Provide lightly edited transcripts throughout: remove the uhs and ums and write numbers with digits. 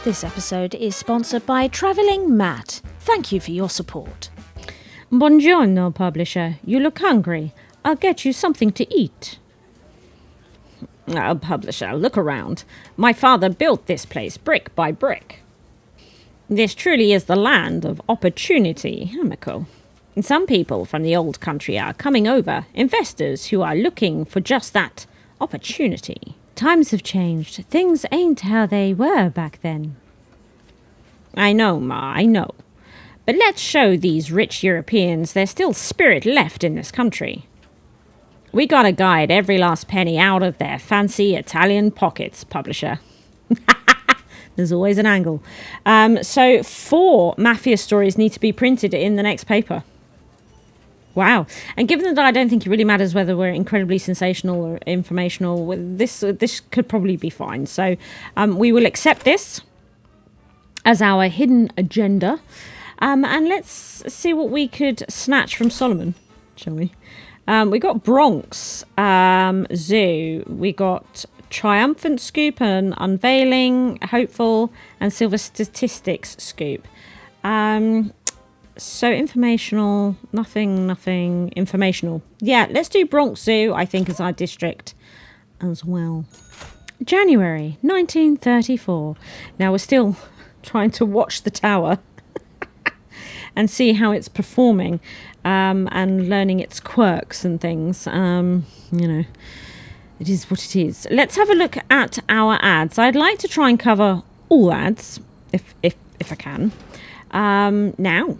This episode is sponsored by Travelling Matt. Thank you for your support. Buongiorno, publisher. You look hungry. I'll get you something to eat. Publisher, look around. My father built this place brick by brick. This truly is the land of opportunity, Hamiko. Some people from the old country are coming over, investors who are looking for just that opportunity. Times have changed. Things ain't how they were back then. I know, Ma, I know. But let's show these rich Europeans there's still spirit left in this country. We gotta guide every last penny out of their fancy Italian pockets, publisher. There's always an angle. So 4 Mafia stories need to be printed in the next paper. Wow. And given that I don't think it really matters whether we're incredibly sensational or informational, this could probably be fine. So we will accept this as our hidden agenda. And let's see what we could snatch from Solomon, shall we? We got Bronx Zoo. We got Triumphant Scoop and Unveiling, Hopeful, and Silver Statistics Scoop. So informational, nothing informational. Yeah, let's do Bronx Zoo, I think, as our district as well. January 1934. Now we're still trying to watch the tower and see how it's performing, and learning its quirks and things. You know, it is what it is. Let's have a look at our ads. I'd like to try and cover all ads, if I can. Now,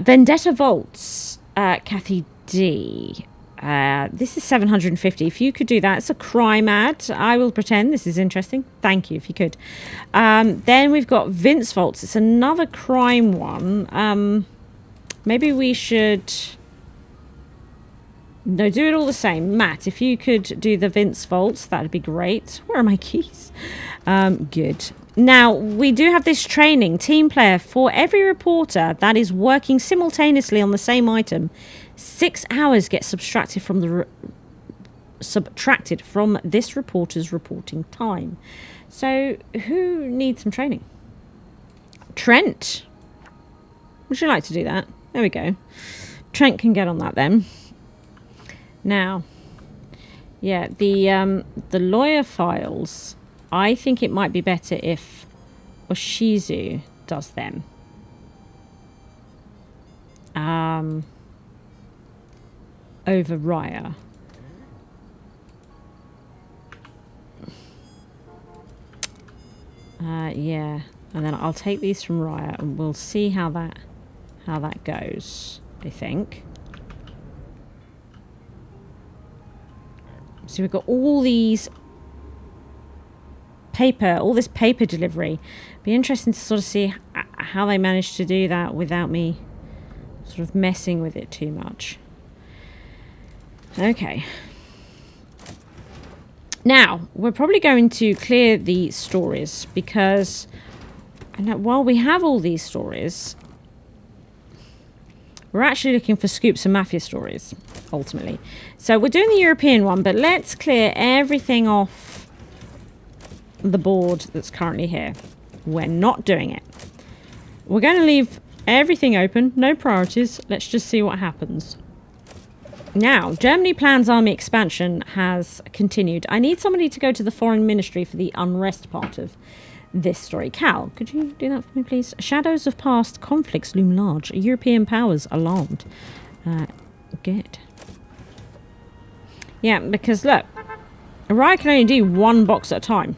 Vendetta Vaults, Kathy D. This is 750. If you could do that, it's a crime ad. I will pretend this is interesting. Thank you, if you could. Then we've got Vince Vaults. It's another crime one. Maybe we should... No, do it all the same. Matt, if you could do the Vince Vaults, that'd be great. Where are my keys? Good. Now, we do have this training. Team player, for every reporter that is working simultaneously on the same item, 6 hours get subtracted from this reporter's reporting time. So, who needs some training? Trent. Would you like to do that? There we go. Trent can get on that then. Now, yeah, the lawyer files, I think it might be better if Oshizu does them. Over Raya. Yeah, and then I'll take these from Raya and we'll see how that goes, I think. So we've got all this paper delivery. Be interesting to sort of see how they managed to do that without me sort of messing with it too much. Okay. Now, we're probably going to clear the stories because while we have all these stories, we're actually looking for scoops and Mafia stories, ultimately. So we're doing the European one, but let's clear everything off the board that's currently here. We're not doing it. We're going to leave everything open, no priorities. Let's just see what happens. Now, Germany plans army expansion has continued. I need somebody to go to the foreign ministry for the unrest part of this story. Cal, could you do that for me, please? Shadows of past conflicts loom large. European powers alarmed. Good. Yeah, because look, Araya can only do 1 box at a time,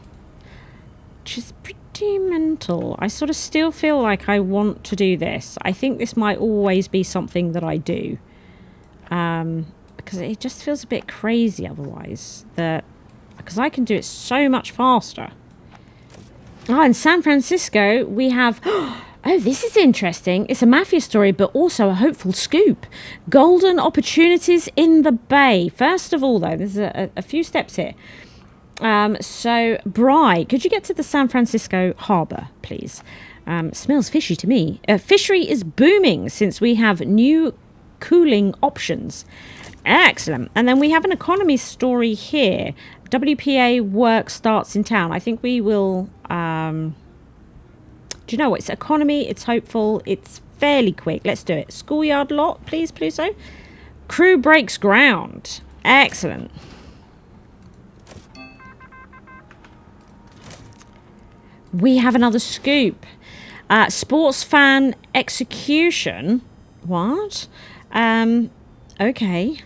which is pretty mental. I sort of still feel like I want to do this. I think this might always be something that I do. Because it just feels a bit crazy otherwise. Because I can do it so much faster. Oh, in San Francisco, we have... Oh, this is interesting. It's a Mafia story, but also a hopeful scoop. Golden opportunities in the Bay. First of all, though, there's a few steps here. So, Bry, could you get to the San Francisco harbor, please? Smells fishy to me. Fishery is booming since we have new cooling options. Excellent. And then we have an economy story here WPA work starts in town. I think we will... do you know what? It's economy. It's hopeful. It's fairly quick. Let's do it. Schoolyard lot, please, Pluso. Crew breaks ground. Excellent. We have another scoop. Sports fan execution. What? Okay.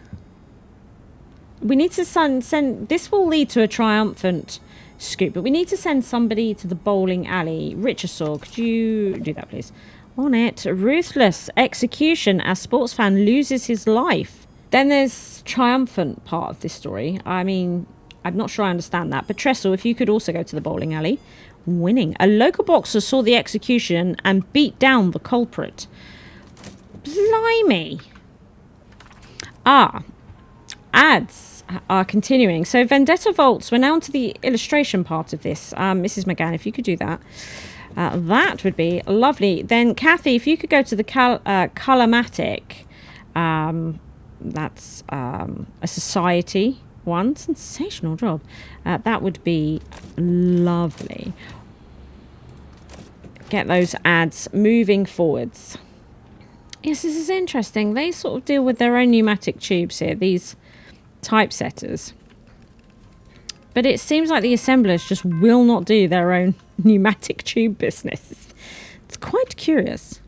We need to send... This will lead to a triumphant scoop, but we need to send somebody to the bowling alley. Richasaw, could you do that, please? On it. Ruthless execution as sports fan loses his life. Then there's triumphant part of this story. I mean, I'm not sure I understand that. But Tressel, if you could also go to the bowling alley. Winning. A local boxer saw the execution and beat down the culprit. Blimey. Ads are continuing. So Vendetta Vaults, we're now onto the illustration part of this. Mrs. McGann, if you could do that. That would be lovely. Then Kathy, if you could go to the Colormatic. That's a society one. Sensational job. That would be lovely. Get those ads moving forwards. Yes, this is interesting. They sort of deal with their own pneumatic tubes here, these typesetters. But it seems like the assemblers just will not do their own pneumatic tube business. It's quite curious.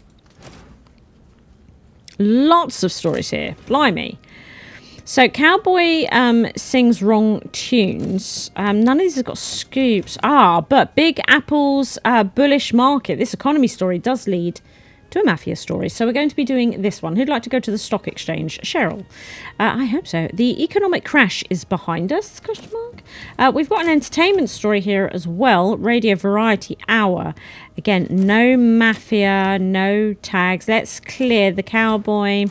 Lots of stories here. Blimey. So Cowboy sings wrong tunes. None of these have got scoops. But Big Apple's bullish market. This economy story does lead to a Mafia story. So we're going to be doing this one. Who'd like to go to the stock exchange? Cheryl. I hope so. The economic crash is behind us? Question mark. We've got an entertainment story here as well. Radio Variety Hour. Again, no Mafia, no tags. Let's clear the Cowboy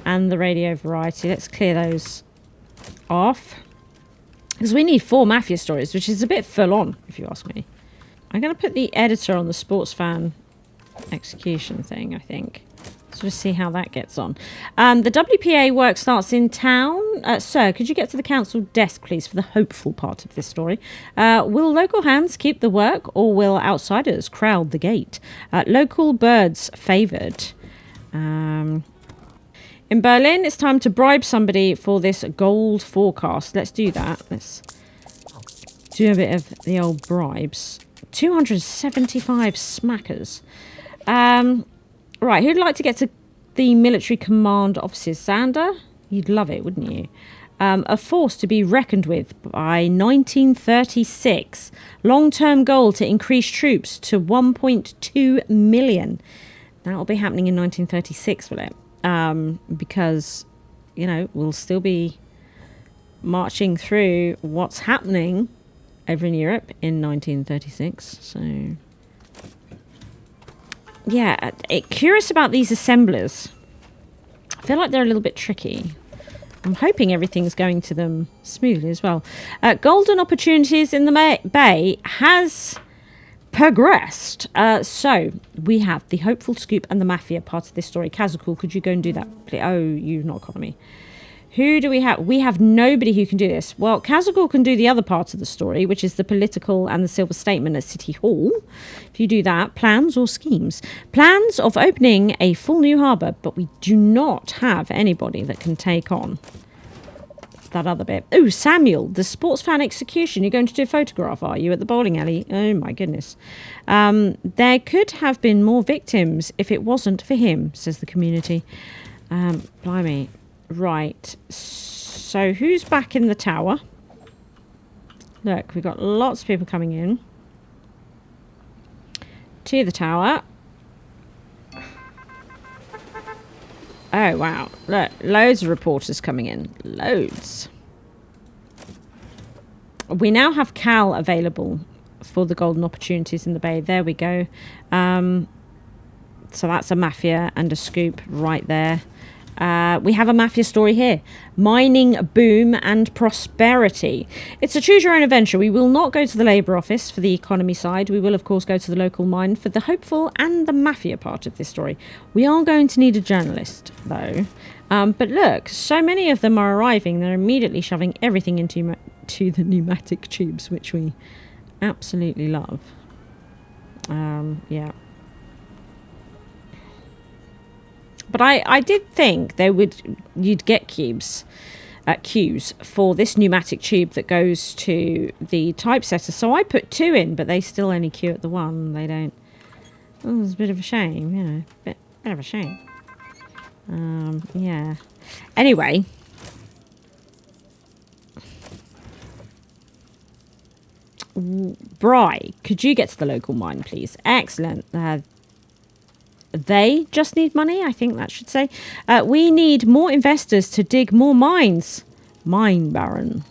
and the Radio Variety. Let's clear those off. Because we need 4 Mafia stories, which is a bit full on, if you ask me. I'm going to put the editor on the sports fan execution thing, I think. So just see how that gets on. The WPA work starts in town. Sir, could you get to the council desk, please, for the hopeful part of this story? Will local hands keep the work, or will outsiders crowd the gate? Local birds favoured. In Berlin, it's time to bribe somebody for this gold forecast. Let's do that. Let's do a bit of the old bribes. 275 smackers. Right, who'd like to get to the military command offices? Xander? You'd love it, wouldn't you? A force to be reckoned with by 1936. Long-term goal to increase troops to 1.2 million. That will be happening in 1936, will it? Because, you know, we'll still be marching through what's happening over in Europe in 1936. So, yeah, curious about these assemblers. I feel like they're a little bit tricky. I'm hoping everything's going to them smoothly as well. Golden opportunities in the Bay has progressed. So we have the hopeful scoop and the Mafia part of this story. Kazakul, could you go and do that? Oh, you've not economy. Who do we have? We have nobody who can do this. Well, Kazakul can do the other part of the story, which is the political and the silver statement at City Hall. If you do that, plans or schemes. Plans of opening a full new harbour, but we do not have anybody that can take on that other bit. Oh, Samuel, the sports fan execution. You're going to do a photograph, are you, at the bowling alley? Oh, my goodness. There could have been more victims if it wasn't for him, says the community. Blimey. Right. So who's back in the tower? Look, we've got lots of people coming in to the tower. Oh, wow. Look, loads of reporters coming in. Loads. We now have Cal available for the golden opportunities in the Bay. There we go. So that's a Mafia and a scoop right there. We have a Mafia story here. Mining boom and prosperity. It's a choose your own adventure. We will not go to the Labour Office for the economy side. We will, of course, go to the local mine for the hopeful and the Mafia part of this story. We are going to need a journalist, though. But look, so many of them are arriving. They're immediately shoving everything into to the pneumatic tubes, which we absolutely love. Yeah. But I did think you'd get queues for this pneumatic tube that goes to the typesetter. So I put 2 in, but they still only queue at the 1. They don't. Oh, it's a bit of a shame, you know. Bit of a shame. Yeah. Anyway. Bry, could you get to the local mine, please? Excellent. They just need money, I think that should say. We need more investors to dig more mines. Mine Baron,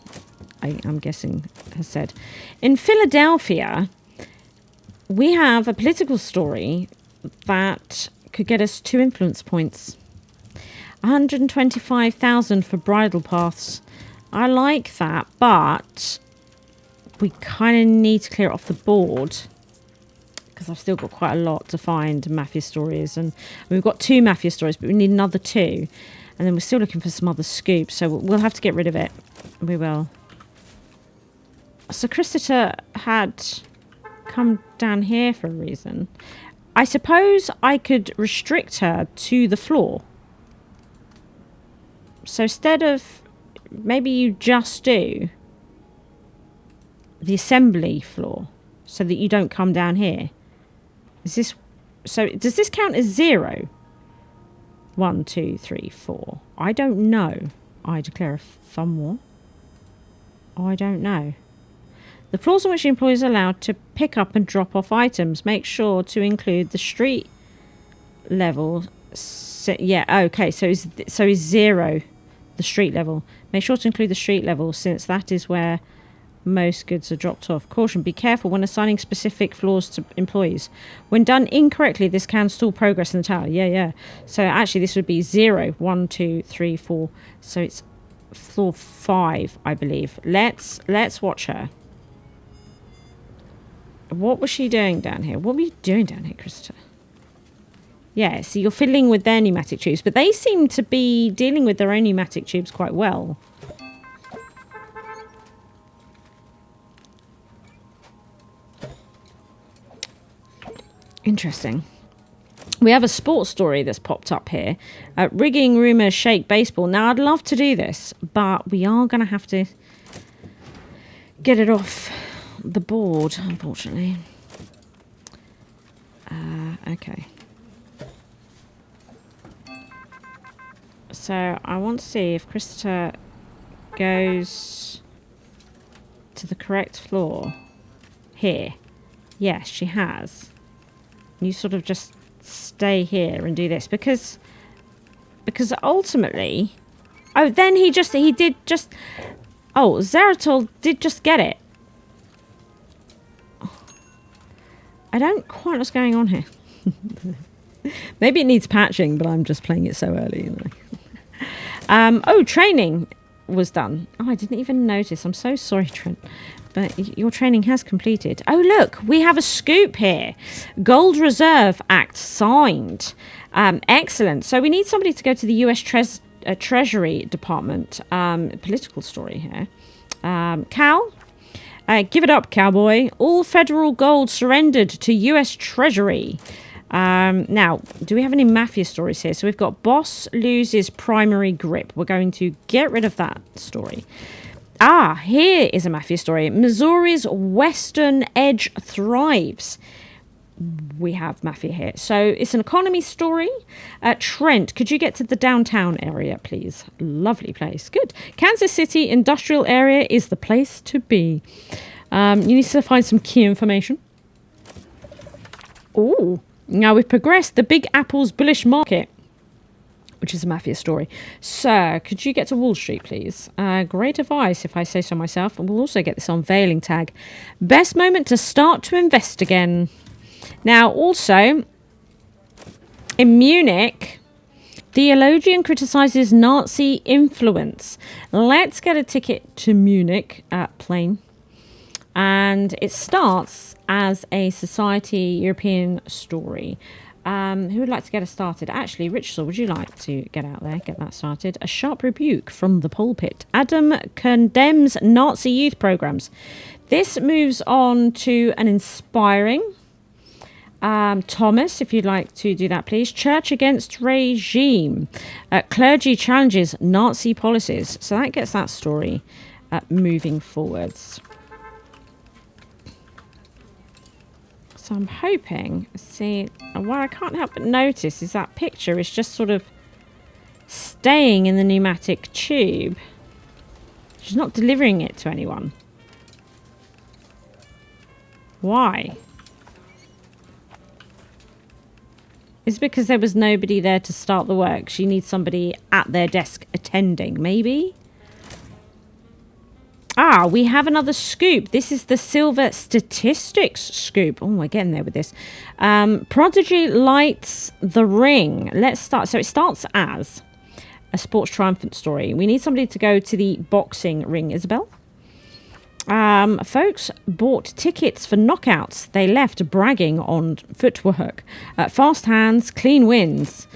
I'm guessing, has said. In Philadelphia, we have a political story that could get us 2 influence points. 125,000 for bridle paths. I like that, but we kind of need to clear it off the board, because I've still got quite a lot to find Mafia stories, and we've got 2 Mafia stories, but we need another 2, and then we're still looking for some other scoops, so we'll have to get rid of it. We will. So Christopher had come down here for a reason. I suppose I could restrict her to the floor. So instead of, maybe you just do the assembly floor so that you don't come down here. Is this, so does this count as 0? 1, 2, 3, 4. I don't know. I declare a thumb war. I don't know. The floors on which the employees are allowed to pick up and drop off items. Make sure to include the street level. Yeah, okay. So is 0 the street level? Make sure to include the street level, since that is where most goods are dropped off. Caution, be careful when assigning specific floors to employees. When done incorrectly, this can stall progress in the tower. Yeah. So actually this would be 0, 1, 2, 3, 4. So it's floor 5, I believe. Let's watch her. What was she doing down here? What were you doing down here, Krista? Yeah, so you're fiddling with their pneumatic tubes, but they seem to be dealing with their own pneumatic tubes quite well. Interesting. We have a sports story that's popped up here. Rigging rumours shake baseball. Now, I'd love to do this, but we are going to have to get it off the board, unfortunately. Okay. So, I want to see if Krista goes to the correct floor. Here. Yes, she has. You sort of just stay here and do this, because ultimately, then Zeratol did just get it. I don't quite know what's going on here. Maybe it needs patching, but I'm just playing it so early, you know. Training was done. I didn't even notice. I'm so sorry, Trent. But your training has completed. Oh, look, we have a scoop here. Gold Reserve Act signed. Excellent. So we need somebody to go to the US Treasury Department. Political story here. Cal, give it up, cowboy. All federal gold surrendered to US Treasury. Now, do we have any Mafia stories here? So we've got boss loses primary grip. We're going to get rid of that story. Here is a Mafia story. Missouri's western edge thrives. We have Mafia here. So it's an economy story. Trent, could you get to the downtown area, please? Lovely place. Good. Kansas City industrial area is the place to be. You need to find some key information. Oh, now we've progressed. The Big Apple's bullish market, which is a Mafia story. Sir, could you get to Wall Street, please? Great advice, if I say so myself. And we'll also get this unveiling tag. Best moment to start to invest again. Now, also, in Munich, theologian criticizes Nazi influence. Let's get a ticket to Munich plane. And it starts as a Society European story. Who would like to get us started? Actually, Richard, would you like to get out there, get that started? A sharp rebuke from the pulpit. Adam condemns Nazi youth programs. This moves on to an inspiring. Thomas, if you'd like to do that, please. Church against regime. Clergy challenges Nazi policies. So that gets that story moving forwards. So I'm hoping, see, what I can't help but notice is that picture is just sort of staying in the pneumatic tube. She's not delivering it to anyone. Why? Is it because there was nobody there to start the work? She needs somebody at their desk attending, maybe? Ah, we have another scoop. This is the silver statistics scoop. Oh, we're getting there with this. Prodigy lights the ring. Let's start. So it starts as a sports triumphant story. We need somebody to go to the boxing ring, Isabel. Folks bought tickets for knockouts. They left bragging on footwork. Fast hands, clean wins.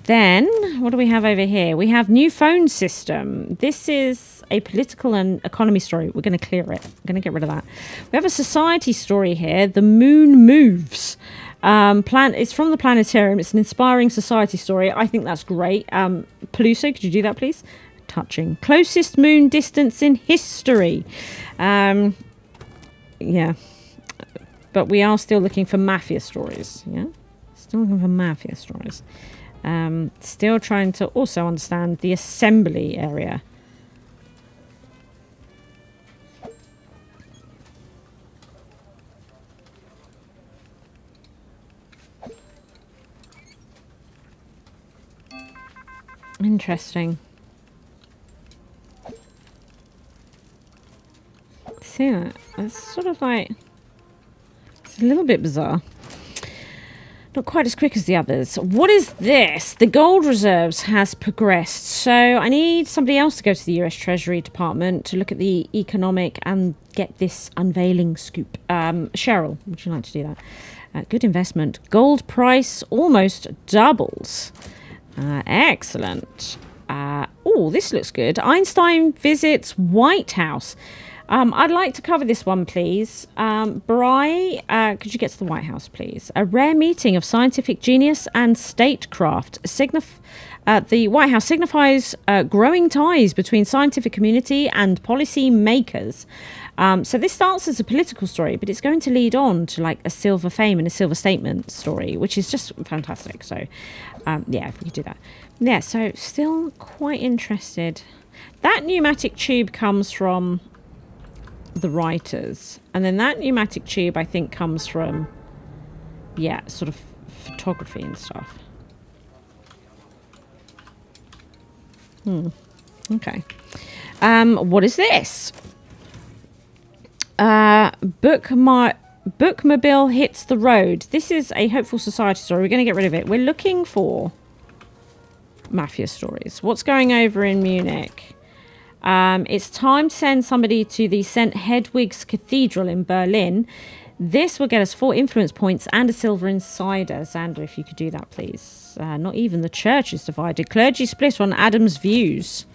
Then, what do we have over here? We have new phone system. This is a political and economy story. We're going to clear it. We're going to get rid of that. We have a society story here. The moon moves. It's from the planetarium. It's an inspiring society story. I think that's great. Peluso, could you do that, please? Touching. Closest moon distance in history. Yeah. But we are still looking for Mafia stories. Yeah? Still looking for Mafia stories. Still trying to also understand the assembly area. Interesting. See that? It's sort of like... It's a little bit bizarre. Not quite as quick as the others. What is this? The gold reserves has progressed. So I need somebody else to go to the US Treasury Department to look at the economic and get this unveiling scoop. Cheryl, would you like to do that? Good investment. Gold price almost doubles. Excellent. Oh, this looks good. Einstein visits White House. I'd like to cover this one, please. Bri, could you get to the White House, please? A rare meeting of scientific genius and statecraft. The White House signifies growing ties between scientific community and policy makers. So this starts as a political story, but it's going to lead on to like a silver fame and a silver statement story, which is just fantastic. So, yeah, if we could do that. Yeah, so still quite interested. That pneumatic tube comes from the writers, and then that pneumatic tube I think comes from, yeah, sort of photography and stuff. Okay. What is this? Bookmobile hits the road. This is a hopeful society story. We're going to get rid of it. We're looking for Mafia stories. What's going over in Munich? It's time to send somebody to the St. Hedwig's Cathedral in Berlin. This will get us 4 influence points and a silver insider. Xander, if you could do that, please. Not even the church is divided. Clergy split on Adam's views.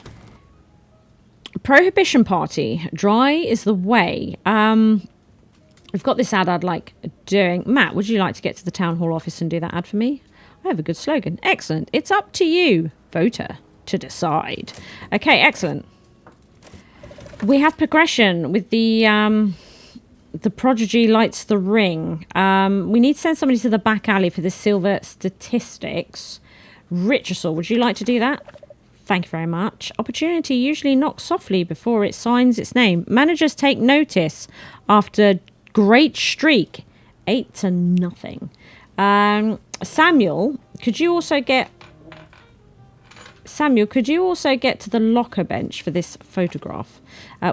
Prohibition Party. Dry is the way. We've got this ad I'd like doing. Matt, would you like to get to the town hall office and do that ad for me? I have a good slogan. Excellent. It's up to you, voter, to decide. Okay, excellent. We have progression with the prodigy lights the ring. We need to send somebody to the back alley for the silver statistics. Richardson, would you like to do that? Thank you very much. Opportunity usually knocks softly before it signs its name. Managers take notice after great streak. 8-0. Samuel, could you also get to the locker bench for this photograph?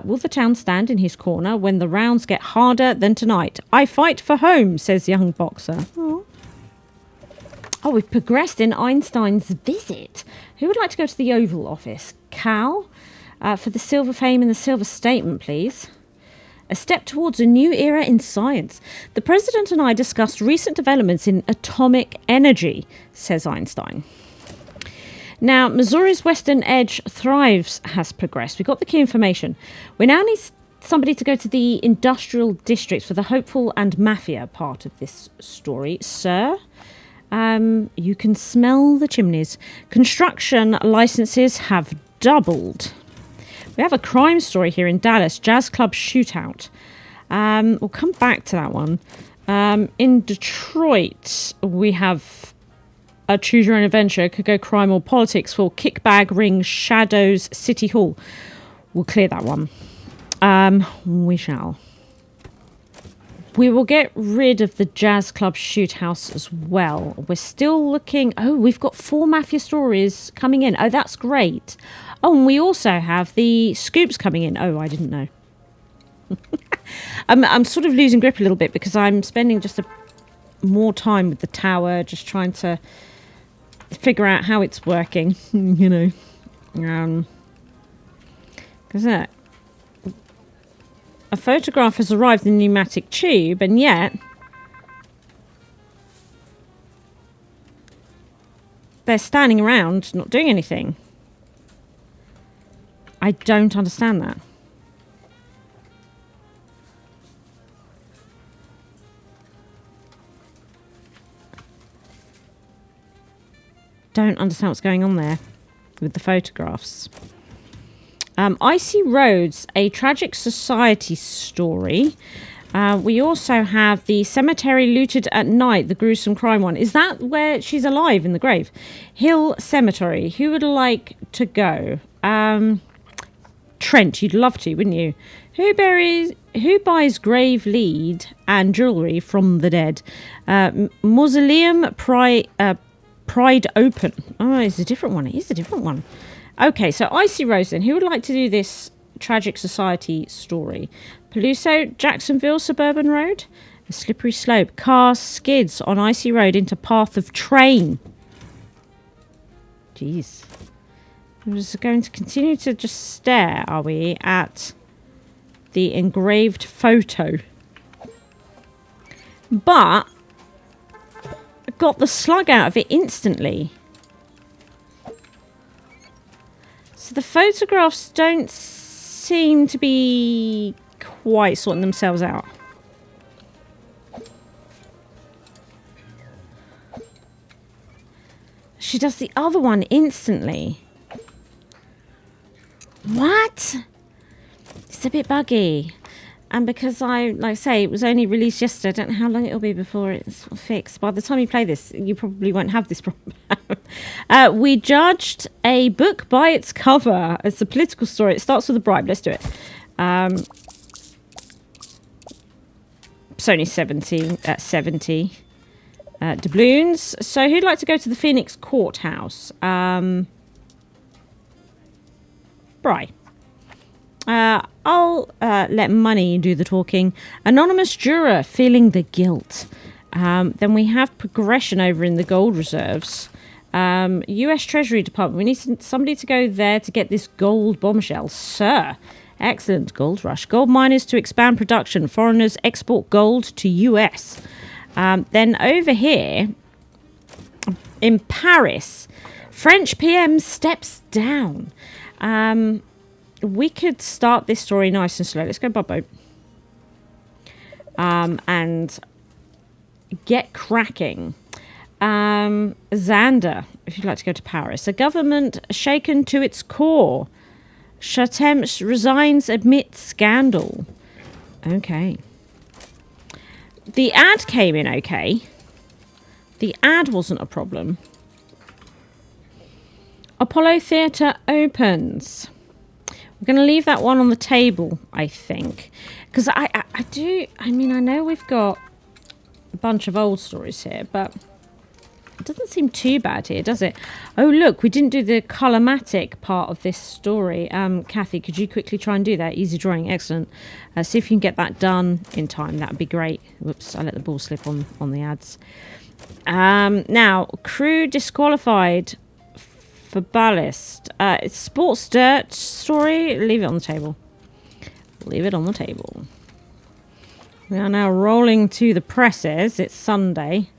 Will the town stand in his corner when the rounds get harder than tonight? I fight for home, says young boxer. Oh, we've progressed in Einstein's visit. Who would like to go to the Oval Office? Cal, for the silver fame and the silver statement, please. a step towards a new era in science. The president and I discussed recent developments in atomic energy, says Einstein. Now, Missouri's western edge thrives has progressed. We got the key information. We now need somebody to go to the industrial districts for the hopeful and Mafia part of this story. Sir, you can smell the chimneys. Construction licenses have doubled. We have a crime story here in Dallas, Jazz Club shootout. We'll come back to that one. In Detroit, we have a choose your own adventure, could go crime or politics for Kickbag Ring Shadows City Hall. We'll clear that one. We shall. We will get rid of the Jazz Club shoothouse as well. We're still looking... Oh, we've got 4 Mafia stories coming in. Oh, that's great. Oh, and we also have the scoops coming in. Oh, I didn't know. I'm sort of losing grip a little bit because I'm spending just more time with the tower, just trying to figure out how it's working, you know. Because a photograph has arrived in the pneumatic tube, and yet they're standing around not doing anything. I don't understand that. Don't understand what's going on there with the photographs. Icy Roads, a tragic society story. We also have the cemetery looted at night, the gruesome crime one. Is that where she's alive in the grave? Hill Cemetery. Who would like to go? Trent, you'd love to, wouldn't you? Who buys grave lead and jewellery from the dead? Mausoleum Pride Open. Oh, it's a different one. It is a different one. Okay, so Icy Rose then. Who would like to do this tragic society story? Peluso, Jacksonville, Suburban Road. A slippery slope. Car skids on icy road into path of train. Jeez. We're just going to continue to just stare, are we, at the engraved photo. But I got the slug out of it instantly. So the photographs don't seem to be quite sorting themselves out. She does the other one instantly. What? It's a bit buggy. And because like I say, it was only released yesterday, I don't know how long it'll be before it's fixed. By the time you play this, you probably won't have this problem. We judged a book by its cover. It's a political story. It starts with a bribe. Let's do it. It's only 70. Doubloons. So who'd like to go to the Phoenix Courthouse? Bri. I'll let money do the talking. Anonymous juror feeling the guilt. Then we have progression over in the gold reserves. US Treasury Department. We need somebody to go there to get this gold bombshell. Sir. Excellent. Gold rush. Gold miners to expand production. Foreigners export gold to US. Then over here in Paris, French PM steps down. We could start this story nice and slow. Let's go Bubbo. And get cracking. Xander, if you'd like to go to Paris. A government shaken to its core. Chatem resigns amid scandal. Okay. The ad came in okay. The ad wasn't a problem. Apollo Theatre opens. We're going to leave that one on the table, I think. Because I know we've got a bunch of old stories here, but it doesn't seem too bad here, does it? Oh, look, we didn't do the colomatic part of this story. Kathy, could you quickly try and do that? Easy drawing, excellent. See if you can get that done in time. That would be great. Whoops, I let the ball slip on the ads. Now, crew disqualified for ballast. It's sports dirt story. Leave it on the table. Leave it on the table. We are now rolling to the presses. It's Sunday,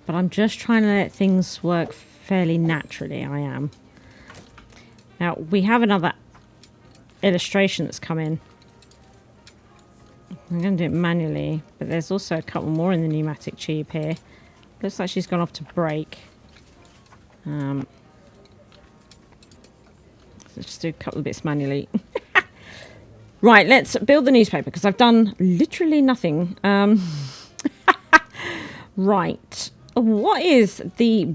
but I'm just trying to let things work fairly naturally. I am. Now, we have another illustration that's come in. I'm going to do it manually, but there's also a couple more in the pneumatic tube here. Looks like she's gone off to break. Let's just do a couple of bits manually. Right, let's build the newspaper because I've done literally nothing. Right. What is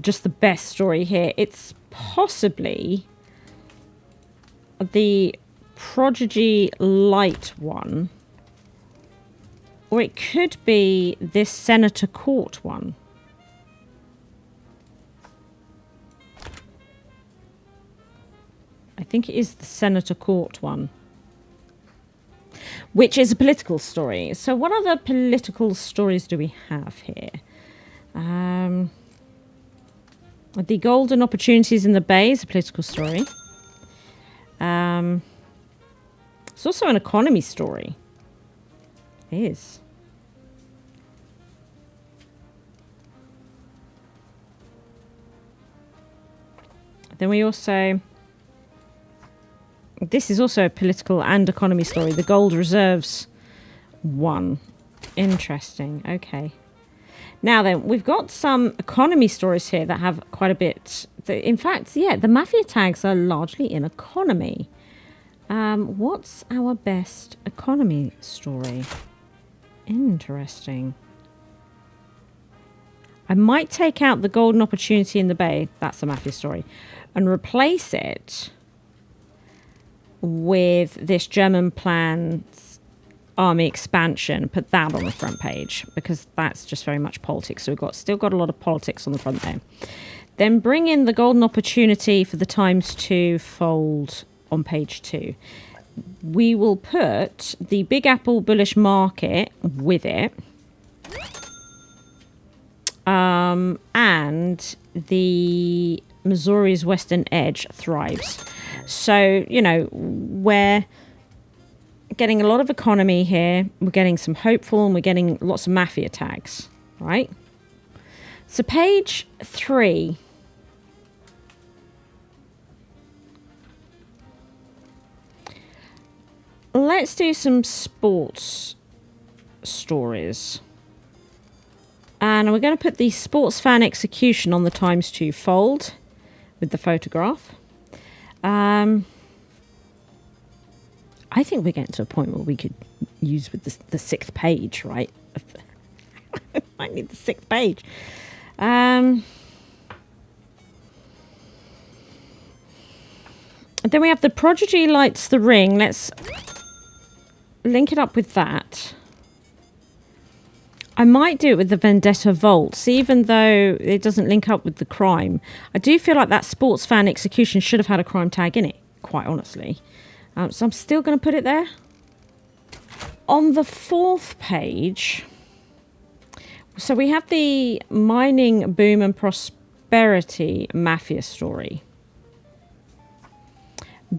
just the best story here? It's possibly the Prodigy Light one. Or it could be this Senator Court one. I think it is the Senator Court one. Which is a political story. So what other political stories do we have here? The Golden Opportunities in the Bay is a political story. It's also an economy story. It is. Then we also... This is also a political and economy story. The Gold Reserves one. Interesting. Okay. Now then, we've got some economy stories here that have quite a bit. In fact, yeah, the Mafia tags are largely in economy. What's our best economy story? Interesting. I might take out the Golden Opportunity in the Bay. That's a Mafia story. And replace it with this German plans army expansion. Put that on the front page because that's just very much politics. So we've still got a lot of politics on the front there. Then bring in the Golden Opportunity for the ×2 fold on page 2. We will put the Big Apple bullish market with it. And the Missouri's Western Edge thrives. So, you know, we're getting a lot of economy here. We're getting some hopeful and we're getting lots of Mafia tags, right? So page 3. Let's do some sports stories. And we're going to put the sports fan execution on the ×2 fold with the photograph. I think we're getting to a point where we could use with the 6th page, right? I might need the 6th page. Then we have the Prodigy Lights the Ring. Let's link it up with that. I might do it with the Vendetta Vaults, even though it doesn't link up with the crime. I do feel like that sports fan execution should have had a crime tag in it, quite honestly. So I'm still going to put it there. On the 4th page, so we have the mining boom and prosperity Mafia story.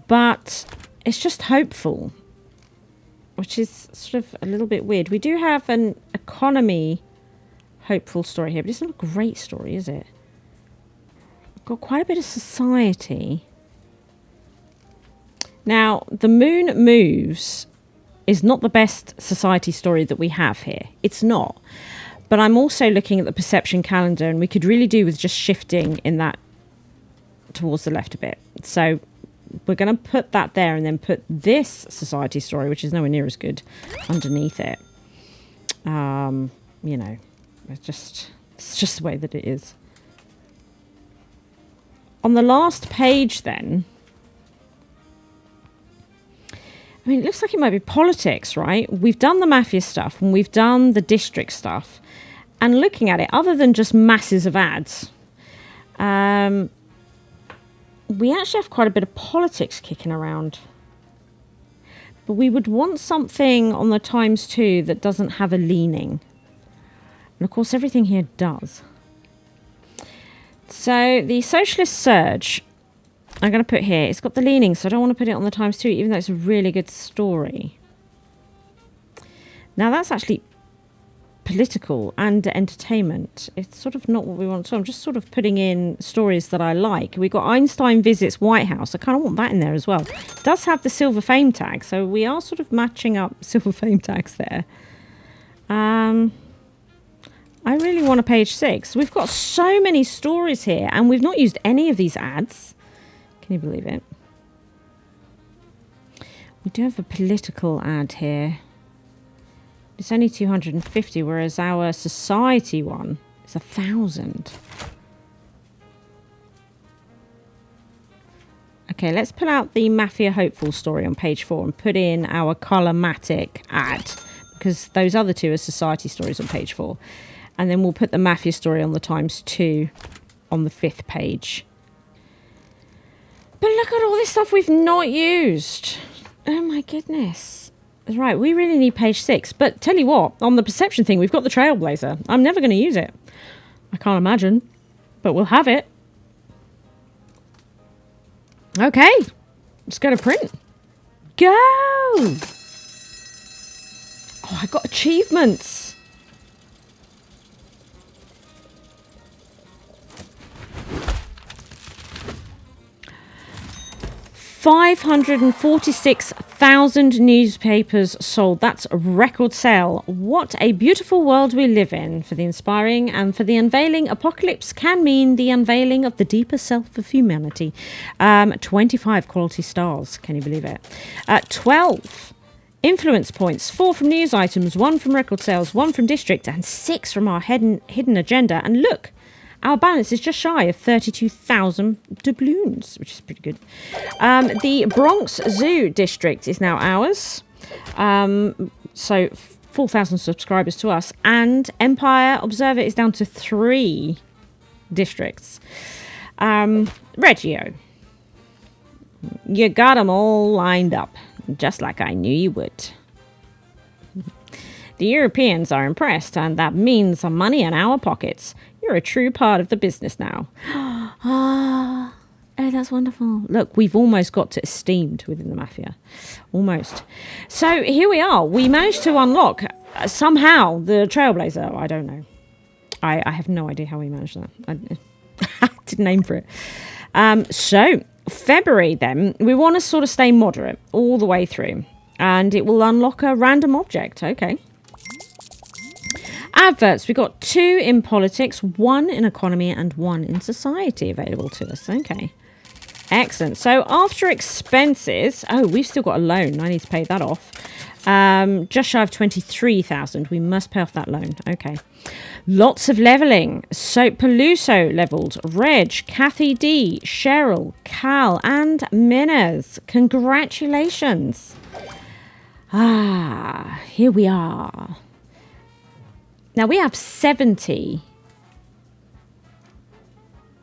But it's just hopeful, which is sort of a little bit weird. We do have an economy hopeful story here, but it's not a great story, is it? We've got quite a bit of society. Now, the moon moves is not the best society story that we have here. It's not. But I'm also looking at the perception calendar, and we could really do with just shifting in that towards the left a bit. So we're going to put that there and then put this society story, which is nowhere near as good, underneath it. You know, it's just the way that it is. On the last page then, I mean, it looks like it might be politics, right? We've done the Mafia stuff and we've done the district stuff. And looking at it, other than just masses of ads, we actually have quite a bit of politics kicking around. But we would want something on the ×2 that doesn't have a leaning. And of course, everything here does. So the socialist surge, I'm going to put here. It's got the leaning, so I don't want to put it on the ×2, even though it's a really good story. Now, that's actually political and entertainment. It's sort of not what we want. So I'm just sort of putting in stories that I like. We've got Einstein visits White House. I kind of want that in there as well. It does have the silver fame tag, so we are sort of matching up silver fame tags there. I really want a page 6. We've got so many stories here, and we've not used any of these ads. Can you believe it? We do have a political ad here. It's only 250, whereas our society one is 1,000. Okay, let's pull out the Mafia Hopeful story on page 4 and put in our Colomatic ad, because those other two are society stories on page 4. And then we'll put the Mafia story on the ×2 on the 5th page. But look at all this stuff we've not used. Oh my goodness. Right, we really need page 6. But tell you what, on the perception thing, we've got the Trailblazer. I'm never going to use it. I can't imagine. But we'll have it. Okay. Let's go to print. Go! Oh, I got achievements. 546,000 newspapers sold. That's a record sale. What a beautiful world we live in. For the inspiring and for the unveiling, apocalypse can mean the unveiling of the deeper self of humanity. 25 quality stars. Can you believe it? 12 influence points. 4 from news items, 1 from record sales, 1 from district, and 6 from our hidden agenda. And look, our balance is just shy of 32,000 doubloons, which is pretty good. The Bronx Zoo district is now ours. So 4,000 subscribers to us. And Empire Observer is down to 3 districts. Reggio. You got them all lined up, just like I knew you would. The Europeans are impressed, and that means some money in our pockets. You're a true part of the business now. Oh, that's wonderful. Look, we've almost got to esteemed within the Mafia. Almost. So here we are. We managed to unlock somehow the Trailblazer. I don't know. I have no idea how we managed that. I didn't aim for it. So February then, we want to sort of stay moderate all the way through. And it will unlock a random object. Okay. Adverts. We've got 2 in politics, 1 in economy, and 1 in society available to us. Okay. Excellent. So after expenses... Oh, we've still got a loan. I need to pay that off. Just shy of 23,000. We must pay off that loan. Okay. Lots of levelling. So Peluso levelled. Reg, Kathy D, Cheryl, Cal, and Minez. Congratulations. Ah, here we are. Now we have 70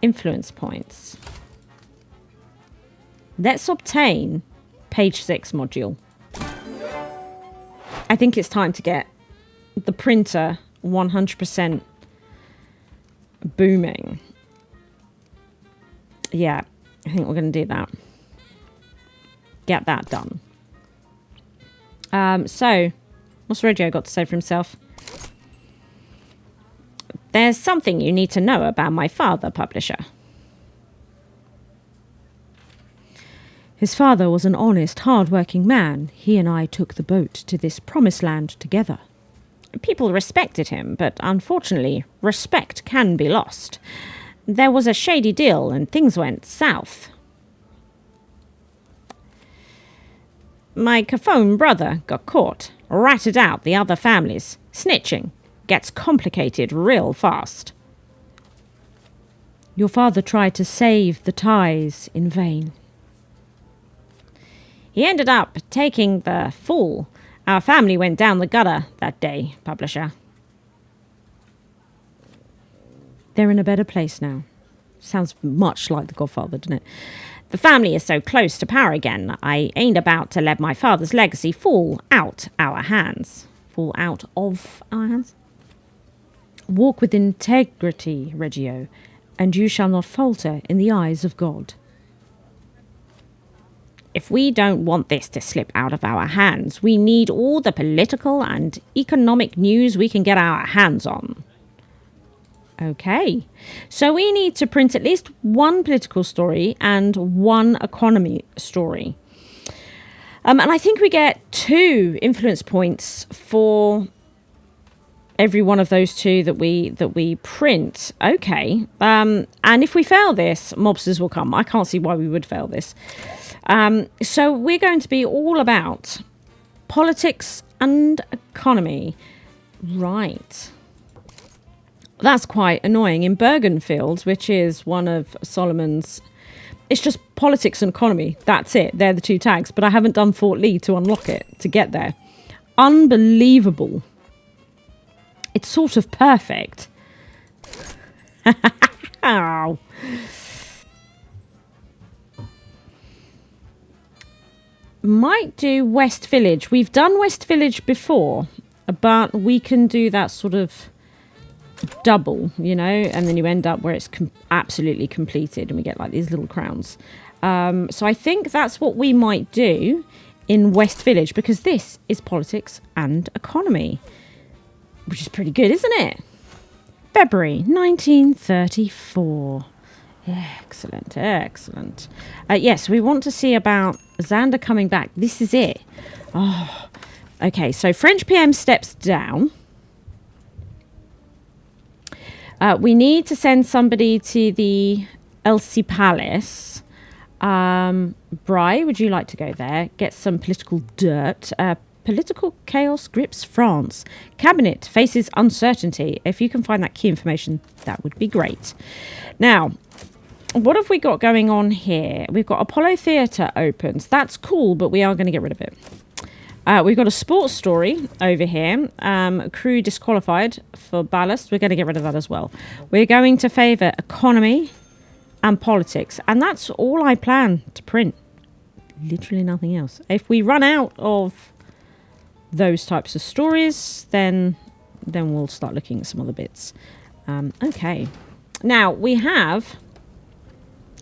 influence points. Let's obtain page 6 module. I think it's time to get the printer 100% booming. Yeah, I think we're going to do that. Get that done. So, what's Reggio got to say for himself? There's something you need to know about my father, publisher. His father was an honest, hard-working man. He and I took the boat to this promised land together. People respected him, but unfortunately, respect can be lost. There was a shady deal and things went south. My Cafone brother got caught, ratted out the other families. Snitching gets complicated real fast. Your father tried to save the ties in vain. He ended up taking the fall. Our family went down the gutter that day, publisher. They're in a better place now. Sounds much like The Godfather, doesn't it? The family is so close to power again, I ain't about to let my father's legacy fall out our hands. Fall out of our hands? Walk with integrity, Reggio, and you shall not falter in the eyes of God. If we don't want this to slip out of our hands, we need all the political and economic news we can get our hands on. Okay, so we need to print at least one political story and one economy story. And I think we get 2 influence points for every one of those 2 that we print. Okay, and if we fail this, mobsters will come. I can't see why we would fail this. So we're going to be all about politics and economy. Right. That's quite annoying. In Bergenfield, which is one of Solomon's, it's just politics and economy. That's it. They're the 2 tags. But I haven't done Fort Lee to unlock it, to get there. Unbelievable. It's sort of perfect. Ow. Might do West Village. We've done West Village before, but we can do that sort of double, you know, and then you end up where it's absolutely completed and we get like these little crowns. So I think that's what we might do in West Village, because this is politics and economy, which is pretty good, isn't it? February 1934. Excellent, excellent. Yes, we want to see about Xander coming back. This is it. Oh, okay. So French PM steps down. We need to send somebody to the Elsie Palace. Bry, would you like to go there? Get some political dirt. Political chaos grips France. Cabinet faces uncertainty. If you can find that key information, that would be great. Now, what have we got going on here? We've got Apollo Theatre opens. That's cool, but we are going to get rid of it. We've got a sports story over here. Crew disqualified for ballast. We're going to get rid of that as well. We're going to favour economy and politics. And that's all I plan to print. Literally nothing else. If we run out of those types of stories, then we'll start looking at some other bits. Okay. Now, we have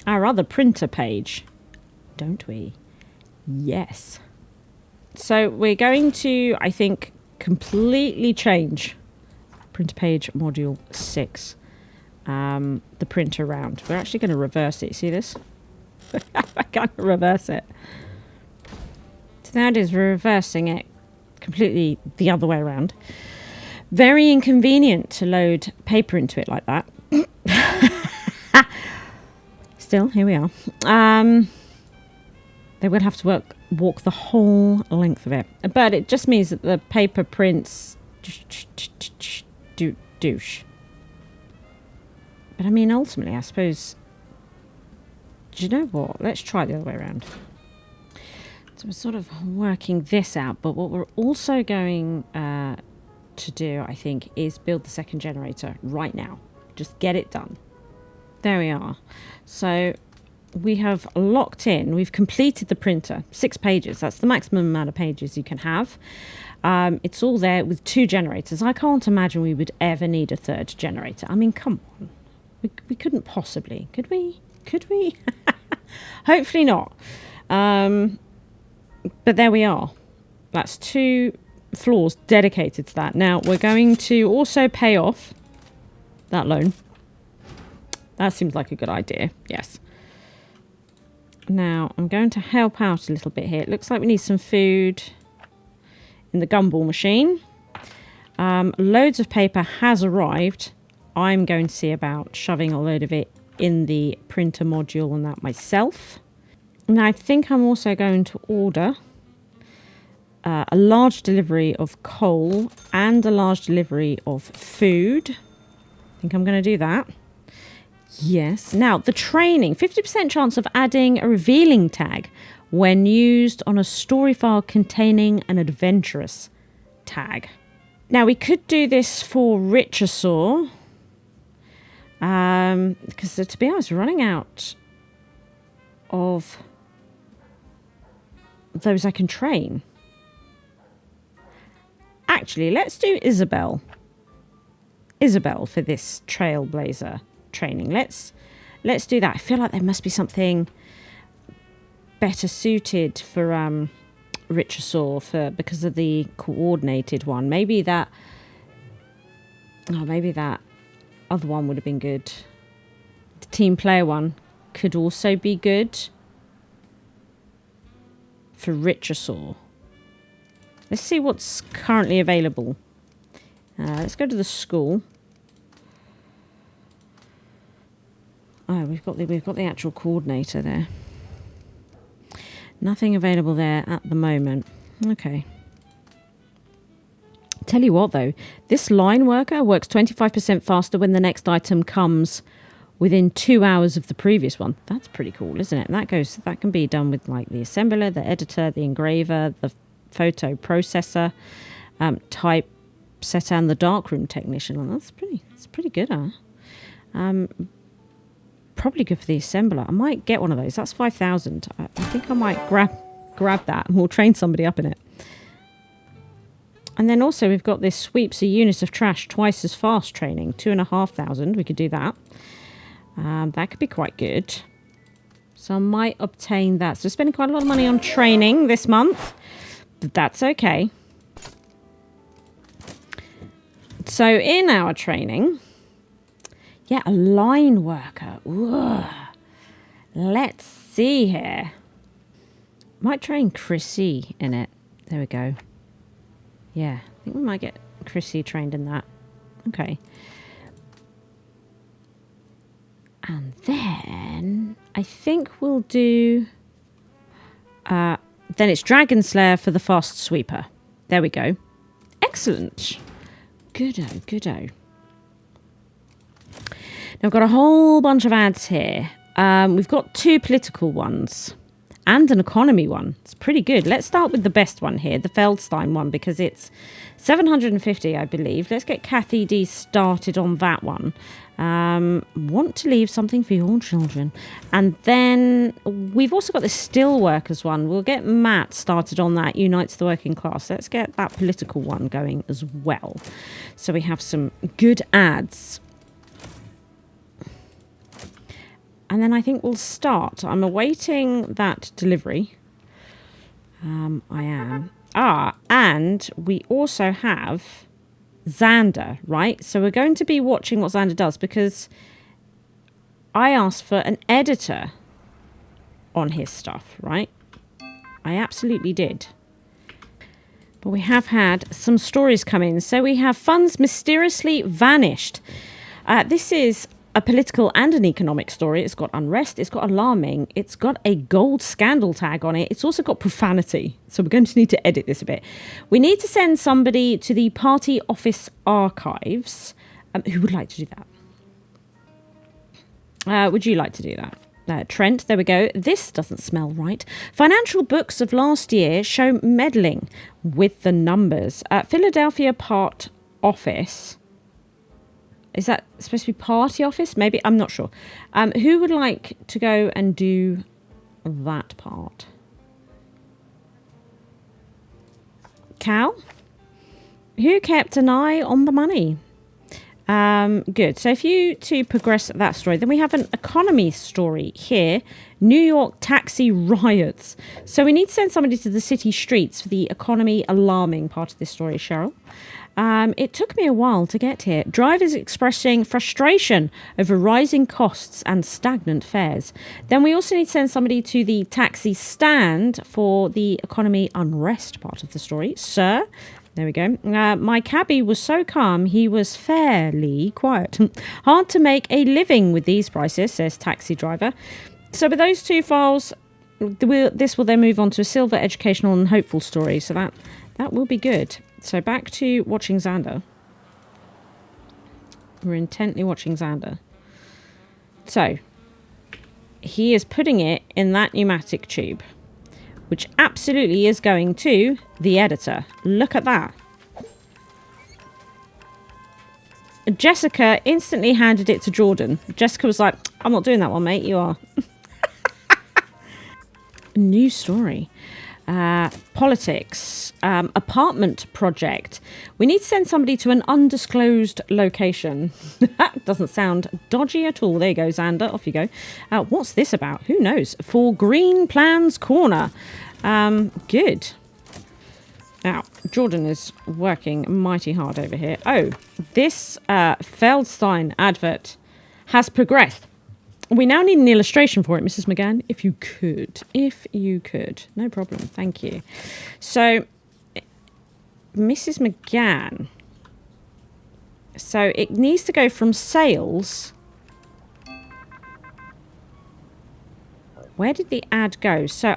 our other printer page, don't we? Yes. So we're going to, I think, completely change printer page module 6, the print around. We're actually going to reverse it. See this? I can't reverse it. So that is reversing it completely the other way around. Very inconvenient to load paper into it like that. Still, here we are. They will have to walk the whole length of it. But it just means that the paper prints douche. But I mean, ultimately, I suppose... Do you know what? Let's try the other way around. So we're sort of working this out. But what we're also going to do, I think, is build the second generator right now. Just get it done. There we are. So we have locked in. We've completed the printer. 6 pages. That's the maximum amount of pages you can have. It's all there with 2 generators. I can't imagine we would ever need a 3rd generator. I mean, come on. We couldn't possibly. Could we? Could we? Hopefully not. But there we are. That's 2 floors dedicated to that. Now, we're going to also pay off that loan. That seems like a good idea. Yes. Now, I'm going to help out a little bit here. It looks like we need some food in the gumball machine. Loads of paper has arrived. I'm going to see about shoving a load of it in the printer module and that myself. Now, I think I'm also going to order a large delivery of coal and a large delivery of food. I think I'm going to do that. Yes. Now, the training. 50% chance of adding a revealing tag when used on a story file containing an adventurous tag. Now, we could do this for Richosaur. Because, to be honest, we're running out of those I can train. Actually, let's do Isabel. Isabel for this Trailblazer training. Let's do that. I feel like there must be something better suited for Richosaur because of the coordinated one. Maybe that other one would have been good. The team player one could also be good for Richosaur. Let's see what's currently available. Let's go to the school. Oh, we've got the actual coordinator there. Nothing available there at the moment. Okay. Tell you what though, this line worker works 25% faster when the next item comes within 2 hours of the previous one. That's pretty cool, isn't it? And that can be done with like the assembler, the editor, the engraver, the photo processor, typesetter, and the darkroom technician. Well, that's pretty good, huh? Probably good for the assembler. I might get one of those. That's 5,000. I think I might grab that and we'll train somebody up in it. And then also we've got this sweeps a unit of trash twice as fast training. 2,500. We could do that. That could be quite good. So I might obtain that. So spending quite a lot of money on training this month. But that's okay. So in our training... Yeah, a line worker. Ooh. Let's see here. Might train Chrissy in it. There we go. Yeah, I think we might get Chrissy trained in that. Okay. And then I think we'll do... then it's Dragon Slayer for the fast sweeper. There we go. Excellent. Goodo, goodo. Now, I've got a whole bunch of ads here. We've got 2 political ones and an economy one. It's pretty good. Let's start with the best one here, the Feldstein one, because it's 750, I believe. Let's get Kathy D started on that one. Want to leave something for your children. And then we've also got the Steelworkers one. We'll get Matt started on that, Unites the Working Class. Let's get that political one going as well. So we have some good ads. And then I think we'll start. I'm awaiting that delivery. I am. And we also have Xander, right? So we're going to be watching what Xander does because I asked for an editor on his stuff, right? I absolutely did. But we have had some stories come in. So we have funds mysteriously vanished. This is a political and an economic story. It's got unrest, it's got alarming, it's got a gold scandal tag on it. It's also got profanity. So we're going to need to edit this a bit. We need to send somebody to the party office archives. Who would like to do that? Would you like to do that? Trent, there we go. This doesn't smell right. Financial books of last year show meddling with the numbers. Philadelphia part office. Is that supposed to be party office? Maybe. I'm not sure. Who would like to go and do that part? Cal? Who kept an eye on the money? Good. So if you two progress that story, then we have an economy story here. New York taxi riots. So we need to send somebody to the city streets for the economy alarming part of this story, Cheryl. It took me a while to get here. Drivers expressing frustration over rising costs and stagnant fares. Then we also need to send somebody to the taxi stand for the economy unrest part of the story. Sir, there we go. My cabbie was so calm, he was fairly quiet. Hard to make a living with these prices, says taxi driver. So with those 2 files, this will then move on to a silver, educational and hopeful story. So that will be good. So back to watching Xander. We're intently watching Xander. So he is putting it in that pneumatic tube, which absolutely is going to the editor. Look at that. Jessica instantly handed it to Jordan. Jessica was like, I'm not doing that one, mate. You are. New story. politics, apartment project. We need to send somebody to an undisclosed location. That doesn't sound dodgy at all. There you go, Xander. Off you go. What's this about? Who knows? For Green Plans Corner. Good. Now, Jordan is working mighty hard over here. Oh, this Feldstein advert has progressed. We now need an illustration for it, Mrs. McGann, if you could. If you could. No problem. Thank you. So, Mrs. McGann. So, it needs to go from sales. Where did the ad go? So,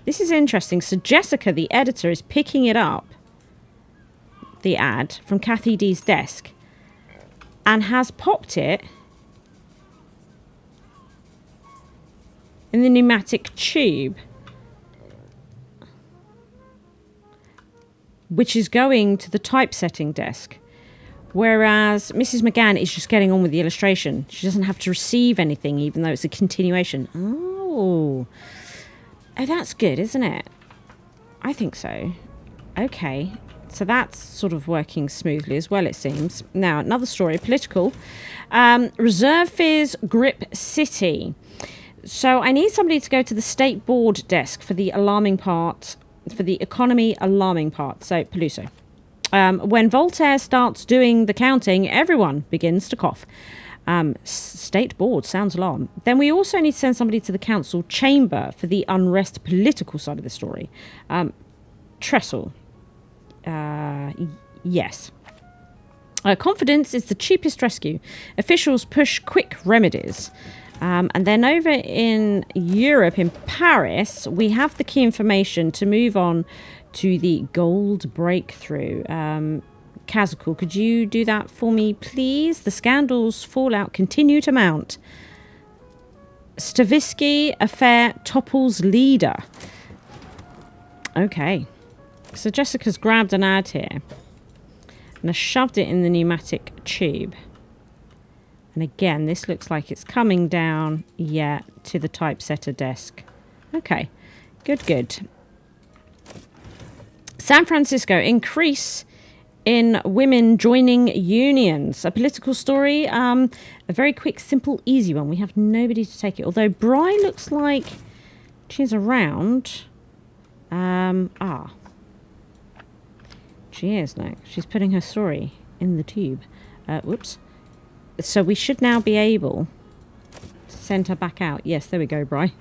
this is interesting. So, Jessica, the editor, is picking it up, the ad, from Kathy D's desk, and has popped it in the pneumatic tube, which is going to the typesetting desk. Whereas Mrs. McGann is just getting on with the illustration. She doesn't have to receive anything, even though it's a continuation. Oh, that's good, isn't it? I think so. Okay. So that's sort of working smoothly as well, it seems. Now, another story, political. Reserve Fears Grip City. So I need somebody to go to the state board desk for the alarming part, for the economy alarming part. So, Peluso. When Voltaire starts doing the counting, everyone begins to cough. State board sounds alarm. Then we also need to send somebody to the council chamber for the unrest political side of the story. Trestle. Yes. Confidence is the cheapest rescue. Officials push quick remedies. And then over in Europe, in Paris, we have the key information to move on to the gold breakthrough. Kazakul, could you do that for me, please? The scandals fallout continue to mount. Stavisky affair topples leader. Okay. So Jessica's grabbed an ad here and has shoved it in the pneumatic tube. And again, this looks like it's coming down, to the typesetter desk. Okay, good. San Francisco, increase in women joining unions. A political story, a very quick, simple, easy one. We have nobody to take it. Although Bry looks like she's around. She is now. She's putting her story in the tube. Whoops. So we should now be able to send her back out. Yes, there we go, Bri.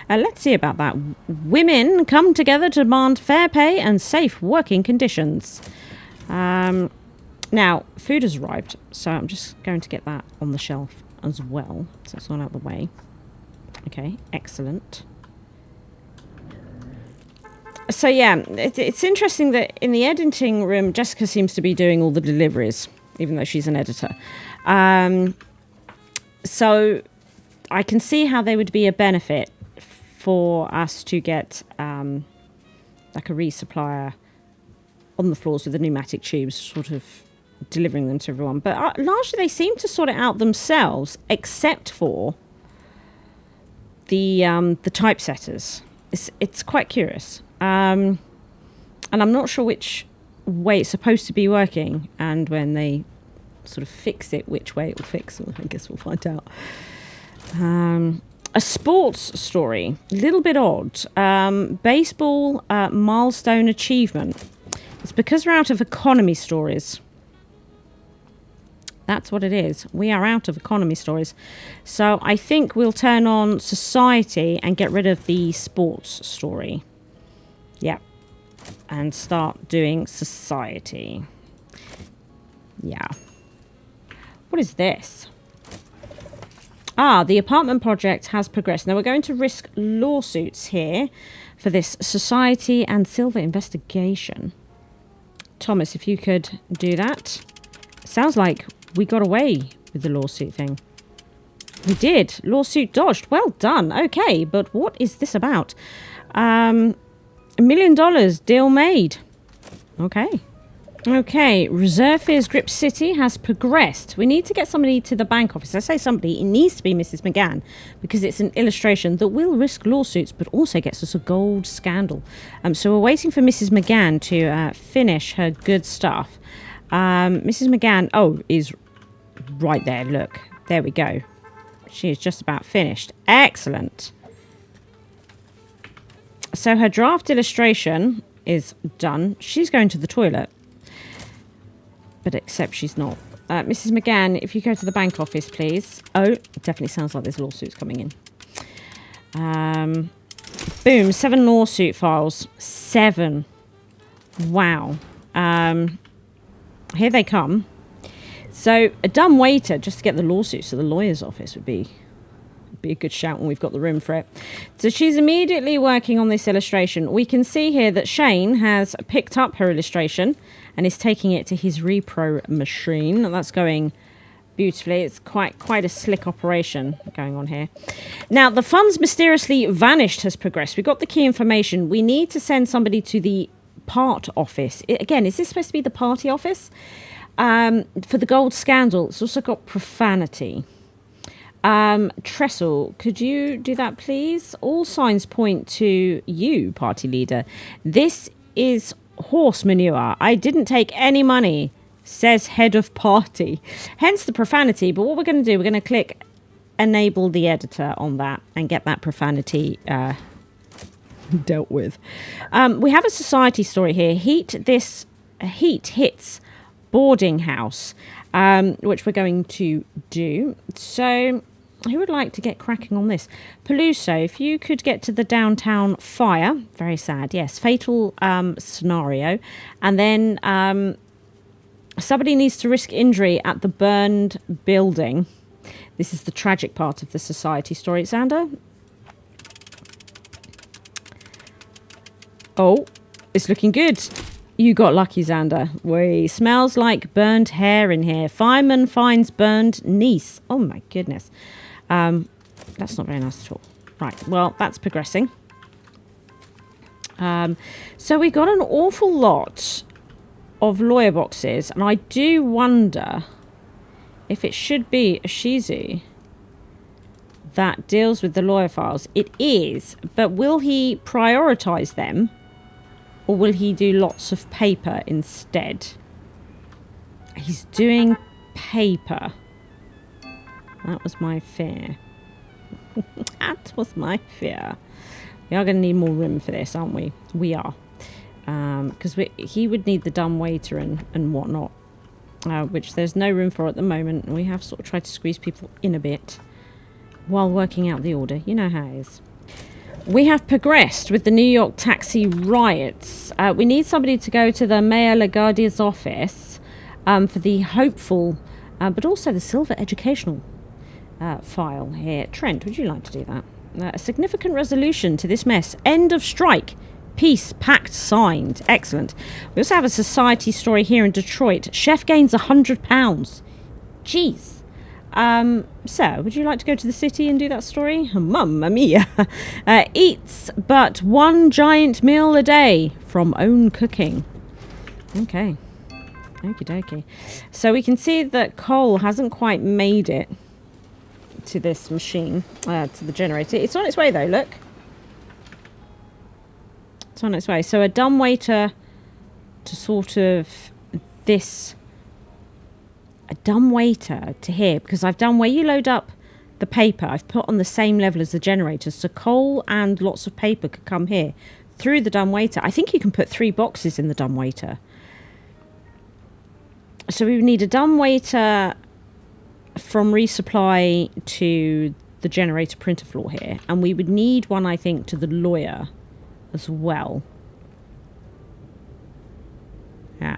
Let's see about that. Women come together to demand fair pay and safe working conditions. Now, food has arrived, so I'm just going to get that on the shelf as well. So it's all out of the way. Okay, excellent. So yeah, it's interesting that in the editing room, Jessica seems to be doing all the deliveries, even though she's an editor. So I can see how they would be a benefit for us to get like a resupplier on the floors with the pneumatic tubes, sort of delivering them to everyone. But largely they seem to sort it out themselves, except for the typesetters. It's quite curious. And I'm not sure which way it's supposed to be working, and when they sort of fix it, which way it will fix. I guess we'll find out. A sports story, a little bit odd. Baseball milestone achievement. It's because we're out of economy stories. That's what it is. We are out of economy stories. So I think we'll turn on society and get rid of the sports story. Yeah. And start doing society. Yeah. What is this? The apartment project has progressed. Now we're going to risk lawsuits here for this society and silver investigation. Thomas, if you could do that. Sounds like we got away with the lawsuit thing. We did. Lawsuit dodged. Well done. Okay, but what is this about? $1 million deal made. Okay. Okay, Reserve Fears Grip City has progressed. We need to get somebody to the bank office. I say somebody, it needs to be Mrs. McGann, because it's an illustration that will risk lawsuits, but also gets us a gold scandal. So we're waiting for Mrs. McGann to finish her good stuff. Mrs. McGann, is right there, look. There we go. She is just about finished. Excellent. So her draft illustration is done. She's going to the toilet. But except she's not. Mrs. McGann, if you go to the bank office, please. Oh, it definitely sounds like there's lawsuits coming in. Boom, 7 lawsuit files. 7. Wow. Here they come. So a dumb waiter, just to get the lawsuits to the lawyer's office would be a good shout when we've got the room for it. So she's immediately working on this illustration. We can see here that Shane has picked up her illustration and is taking it to his repro machine. That's going beautifully. It's quite a slick operation going on here. Now, the funds mysteriously vanished has progressed. We got the key information. We need to send somebody to the part office. Again, is this supposed to be the party office? For the gold scandal. It's also got profanity. Trestle, could you do that, please? All signs point to you, party leader. This is horse manure. I didn't take any money, says head of party. Hence the profanity. But what we're going to do, we're going to click enable the editor on that and get that profanity dealt with. We have a society story here. Heat hits boarding house, which we're going to do. So who would like to get cracking on this? Peluso, if you could get to the downtown fire. Very sad, yes. Fatal scenario. And then somebody needs to risk injury at the burned building. This is the tragic part of the society story. Xander? Oh, it's looking good. You got lucky, Xander. Wait, smells like burned hair in here. Fireman finds burned niece. Oh my goodness. That's not very nice at all. Right, well, that's progressing. So we got an awful lot of lawyer boxes, and I do wonder if it should be a Shizu that deals with the lawyer files. It is, but will he prioritize them? Or will he do lots of paper instead? He's doing paper. That was my fear. That was my fear. We are going to need more room for this, aren't we? We are. Because he would need the dumb waiter and whatnot. Which there's no room for at the moment. And we have sort of tried to squeeze people in a bit while working out the order. You know how it is. We have progressed with the New York taxi riots. We need somebody to go to the Mayor Lagardia's office for the hopeful, but also the silver educational file here. Trent, would you like to do that? A significant resolution to this mess. End of strike. Peace pact signed. Excellent. We also have a society story here in Detroit. Chef gains £100. Jeez. Sir, would you like to go to the city and do that story? Mamma mia. Eats but one giant meal a day from own cooking. Okay. Okie dokie. So we can see that coal hasn't quite made it to this machine, to the generator. It's on its way though, look. It's on its way. So a dumb waiter to sort of this... A dumb waiter to here, because I've done where you load up the paper, I've put on the same level as the generators, so coal and lots of paper could come here through the dumb waiter. I think you can put 3 boxes in the dumb waiter. So we would need a dumb waiter from resupply to the generator printer floor here, and we would need one, I think, to the lawyer as well. Yeah.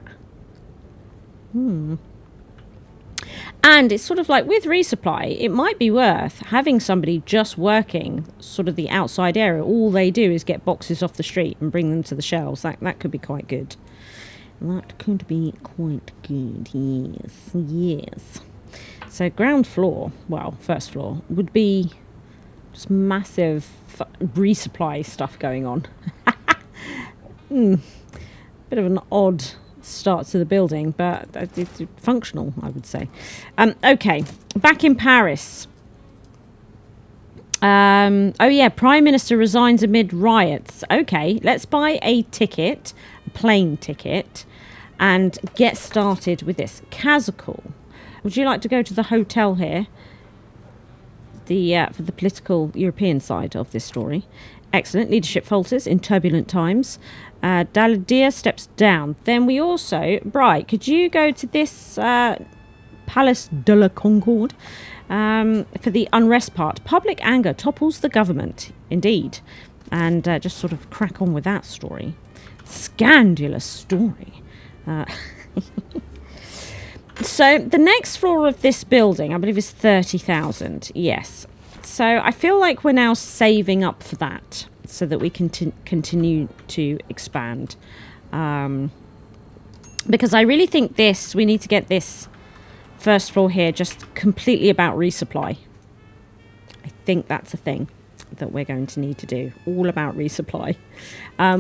And it's sort of like with resupply, it might be worth having somebody just working sort of the outside area. All they do is get boxes off the street and bring them to the shelves. That could be quite good. That could be quite good, yes. Yes. So ground floor, well, first floor, would be just massive resupply stuff going on. Bit of an odd starts of the building, but it's functional, I would say. Okay, back in Paris. Oh yeah, Prime Minister resigns amid riots. Okay, let's buy a ticket, a plane ticket, and get started with this. Kazakal, would you like to go to the hotel here? For the political European side of this story. Excellent. Leadership falters in turbulent times. Daladir steps down. Then we also... Bright, could you go to this Palace de la Concorde for the unrest part? Public anger topples the government. Indeed. And just sort of crack on with that story. Scandalous story. So the next floor of this building, I believe, is 30,000. Yes. So I feel like we're now saving up for that so that we can continue to expand. Because I really think we need to get this first floor here just completely about resupply. I think that's a thing that we're going to need to do. All about resupply.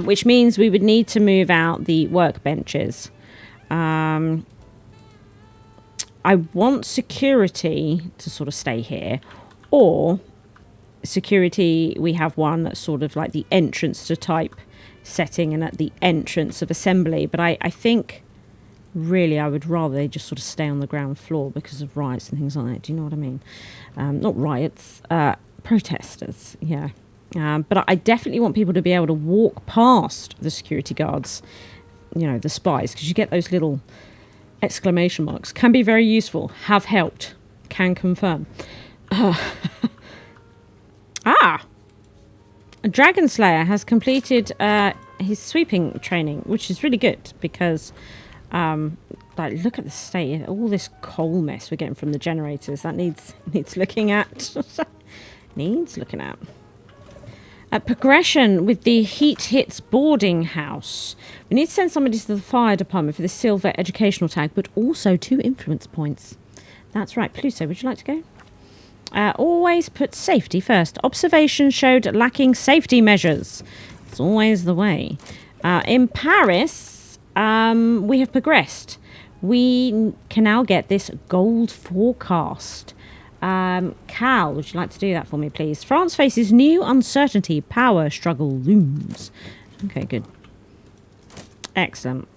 Which means we would need to move out the workbenches. I want security to sort of stay here, or security, we have one that's sort of like the entrance to type setting and at the entrance of assembly. But I think really I would rather they just sort of stay on the ground floor because of riots and things like that. Do you know what I mean? Not riots, protesters, yeah. But I definitely want people to be able to walk past the security guards, you know, the spies, because you get those little exclamation marks. Can be very useful. Have helped. Can confirm. A Dragon Slayer has completed his sweeping training, which is really good because like, look at the state, all this coal mess we're getting from the generators. That needs looking at. Needs looking at. Progression with the Heat Hits boarding house. We need to send somebody to the fire department for the silver educational tag, but also 2 influence points. That's right. Pluto, would you like to go? Always put safety first. Observation showed lacking safety measures. It's always the way. In Paris, we have progressed. We can now get this gold forecast. Cal, would you like to do that for me, please? France faces new uncertainty. Power struggle looms. Okay, good. Excellent.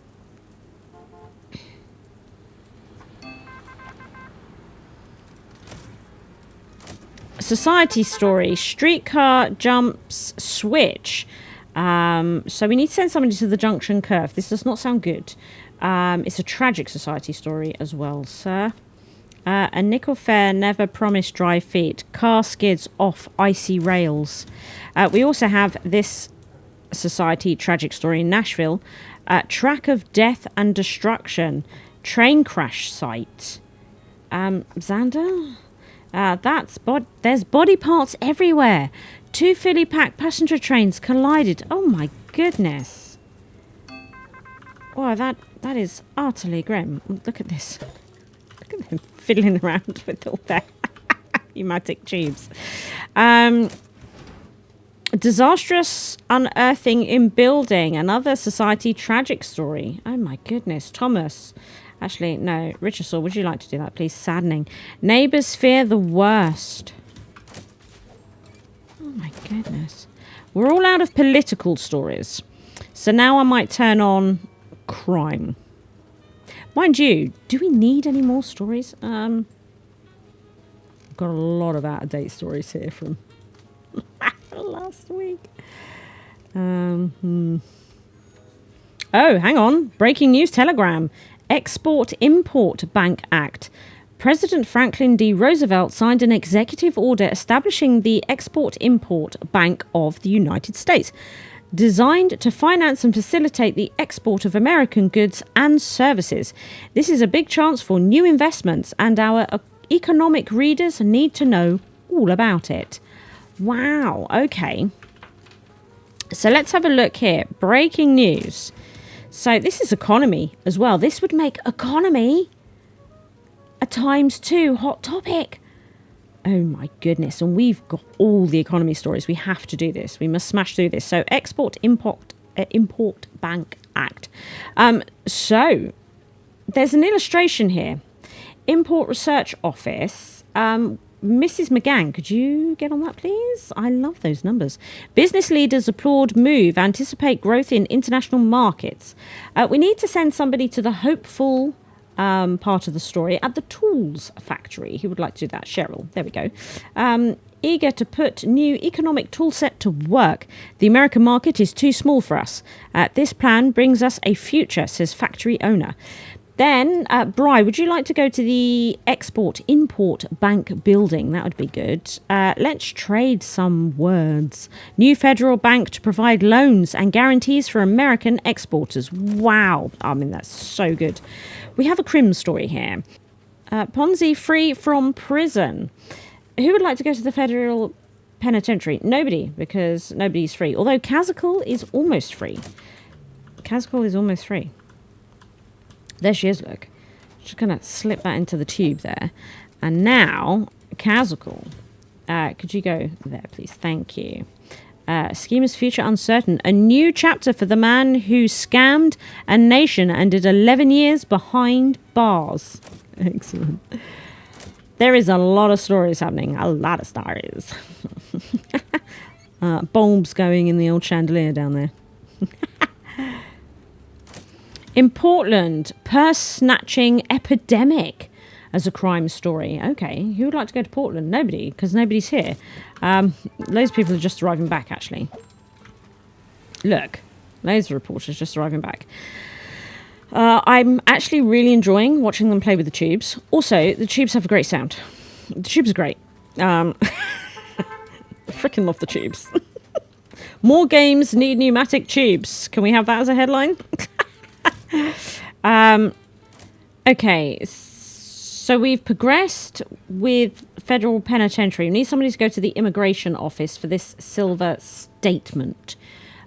Society story. Streetcar jumps switch. So we need to send somebody to the junction curve. This does not sound good. It's a tragic society story as well, sir. A nickel fare never promised dry feet. Car skids off icy rails. We also have this society tragic story in Nashville. Track of death and destruction. Train crash site. Xander? There's body parts everywhere. 2 fully packed passenger trains collided. Oh my goodness. Wow, that is utterly grim. Look at this. Look at them fiddling around with all their pneumatic tubes. Disastrous unearthing in building. Another society tragic story. Oh my goodness. Thomas. Actually, no. Richard, would you like to do that, please? Saddening. Neighbours fear the worst. Oh my goodness. We're all out of political stories. So now I might turn on crime. Mind you, do we need any more stories? I've got a lot of out-of-date stories here from last week. Oh, hang on. Breaking news telegram. Export-Import Bank Act. President Franklin D. Roosevelt signed an executive order establishing the Export-Import Bank of the United States, designed to finance and facilitate the export of American goods and services. This is a big chance for new investments, and our economic readers need to know all about it. Wow, okay. So let's have a look here. Breaking news. So this is economy as well. This would make economy a ×2 hot topic. Oh my goodness. And we've got all the economy stories. We have to do this. We must smash through this. So export, import Import Bank Act. So there's an illustration here. Import Research Office. Mrs. McGann, could you get on that, please? I love those numbers. Business leaders applaud move, anticipate growth in international markets. We need to send somebody to the hopeful part of the story at the tools factory. Who would like to do that? Cheryl. There we go. Eager to put new economic toolset to work. The American market is too small for us. This plan brings us a future, says factory owner. Then, Bri, would you like to go to the Export-Import Bank building? That would be good. Let's trade some words. New federal bank to provide loans and guarantees for American exporters. Wow. I mean, that's so good. We have a crim story here. Ponzi free from prison. Who would like to go to the federal penitentiary? Nobody, because nobody's free. Although Kazakal is almost free. Kazakal is almost free. There she is, look. Just going to slip that into the tube there. And now, Kazakal. Could you go there, please? Thank you. Schemer's future uncertain. A new chapter for the man who scammed a nation and did 11 years behind bars. Excellent. There is a lot of stories happening. A lot of stories. Bulbs going in the old chandelier down there. In Portland, purse snatching epidemic as a crime story. Okay, who would like to go to Portland? Nobody, because nobody's here. Loads of people are just arriving back, actually. Look, loads of reporters just arriving back. I'm actually really enjoying watching them play with the tubes. Also, the tubes have a great sound. The tubes are great. Freaking love the tubes. More games need pneumatic tubes. Can we have that as a headline? Okay, so we've progressed with federal penitentiary. We need somebody to go to the immigration office for this silver statement.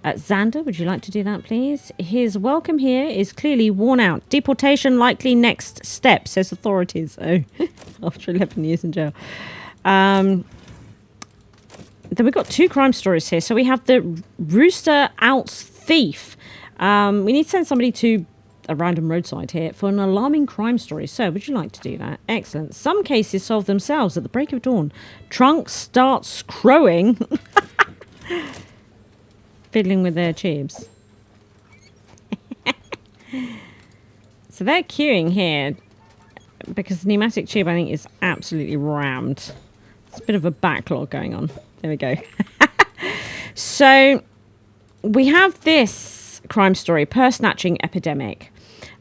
Xander, would you like to do that, please? His welcome here is clearly worn out. Deportation likely next step, says authorities. Oh, after 11 years in jail. Then we've got two crime stories here. So we have the Rooster Outs thief. We need to send somebody to a random roadside here for an alarming crime story. So, would you like to do that? Excellent. Some cases solve themselves at the break of dawn. Trunk starts crowing. Fiddling with their tubes. So they're queuing here because the pneumatic tube, I think, is absolutely rammed. There's a bit of a backlog going on. There we go. So we have this crime story, purse snatching epidemic.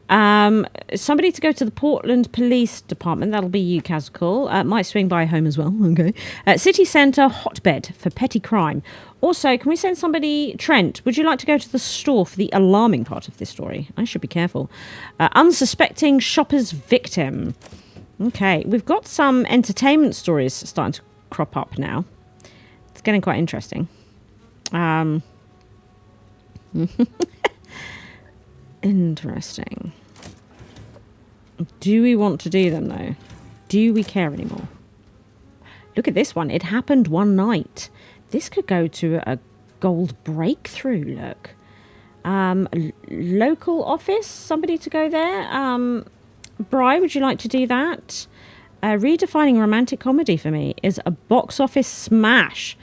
Somebody to go to the Portland Police Department. That'll be you, Kazakal. Might swing by home as well. Okay. City Centre hotbed for petty crime. Also, can we send somebody, Trent, would you like to go to the store for the alarming part of this story? I should be careful. Unsuspecting shopper's victim. Okay, we've got some entertainment stories starting to crop up now. It's getting quite interesting. Interesting. Do we want to do them, though? Do we care anymore? Look at this one. It happened one night. This could go to a gold breakthrough, look. Local office, somebody to go there. Bri, would you like to do that? Redefining romantic comedy for me is a box office smash.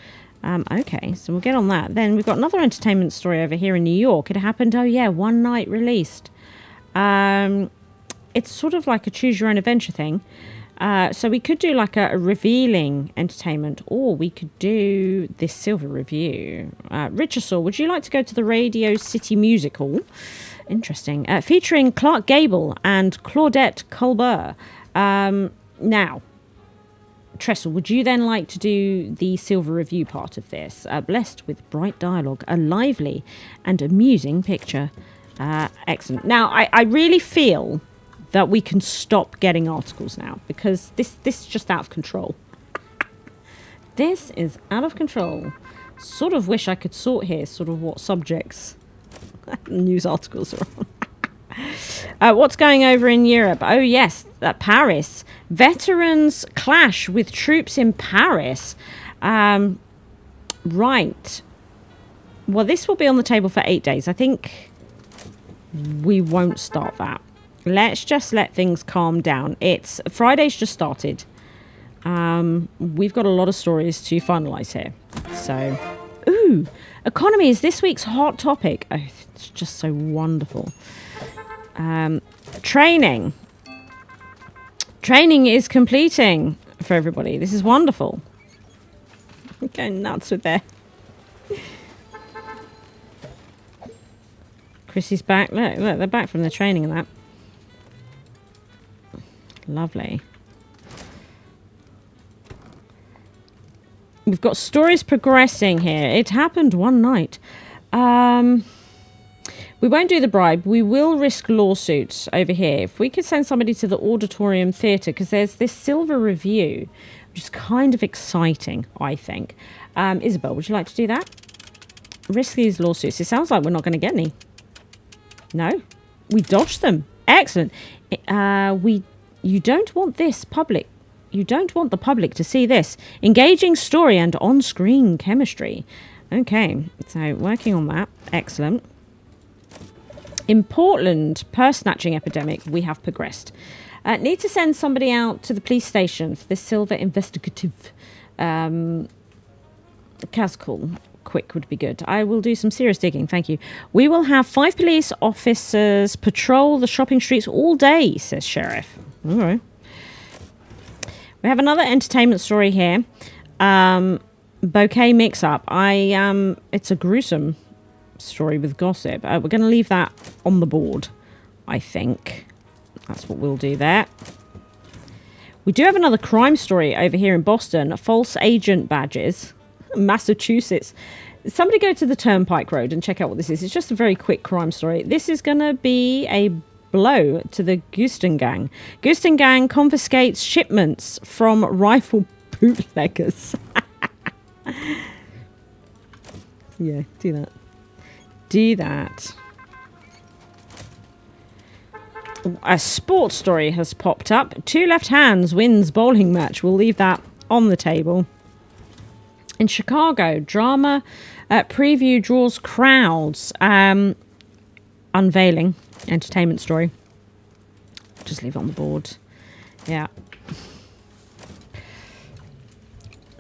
Okay, so we'll get on that. Then we've got another entertainment story over here in New York. It happened, oh yeah, one night released. It's sort of like a choose your own adventure thing. So we could do like a revealing entertainment, or we could do this silver review. Richardson, would you like to go to the Radio City Music Hall? Interesting. Featuring Clark Gable and Claudette Colbert. Now, Tressel, would you then like to do the silver review part of this? Blessed with bright dialogue, a lively and amusing picture. Excellent. Now, I really feel that we can stop getting articles now, because this is just out of control. This is out of control. Sort of wish I could sort here sort of what subjects news articles are on. What's going over in Europe? Oh, yes, Paris. Veterans clash with troops in Paris. Right. Well, this will be on the table for 8 days. I think we won't start that. Let's just let things calm down. It's Friday's just started. We've got a lot of stories to finalise here. So, ooh, economy is this week's hot topic. Oh, it's just so wonderful. Training. Training is completing for everybody. This is wonderful. I'm going nuts with there. Chrissy's back. Look, they're back from the training and that. Lovely. We've got stories progressing here. It happened one night. We won't do the bribe. We will risk lawsuits over here. If we could send somebody to the auditorium theatre, because there's this silver review, which is kind of exciting, I think. Isabel, would you like to do that? Risk these lawsuits. It sounds like we're not going to get any. No? We dodged them. Excellent. You don't want this public. You don't want the public to see this. Engaging story and on-screen chemistry. Okay, so working on that. Excellent. In Portland, purse snatching epidemic, we have progressed. Need to send somebody out to the police station for this silver investigative. Cascal. Quick would be good. I will do some serious digging, thank you. We will have 5 police officers patrol the shopping streets all day, says Sheriff. All right. We have another entertainment story here. Bouquet mix-up. It's a gruesome story with gossip. We're going to leave that on the board, I think. That's what we'll do there. We do have another crime story over here in Boston. False agent badges. Massachusetts. Somebody go to the Turnpike Road and check out what this is. It's just a very quick crime story. This is going to be a blow to the Guston Gang. Guston Gang confiscates shipments from rifle bootleggers. Yeah, do that. Do that. A sports story has popped up. 2 left hands wins bowling match. We'll leave that on the table. In Chicago, drama preview draws crowds. Unveiling entertainment story. Just leave it on the board. Yeah.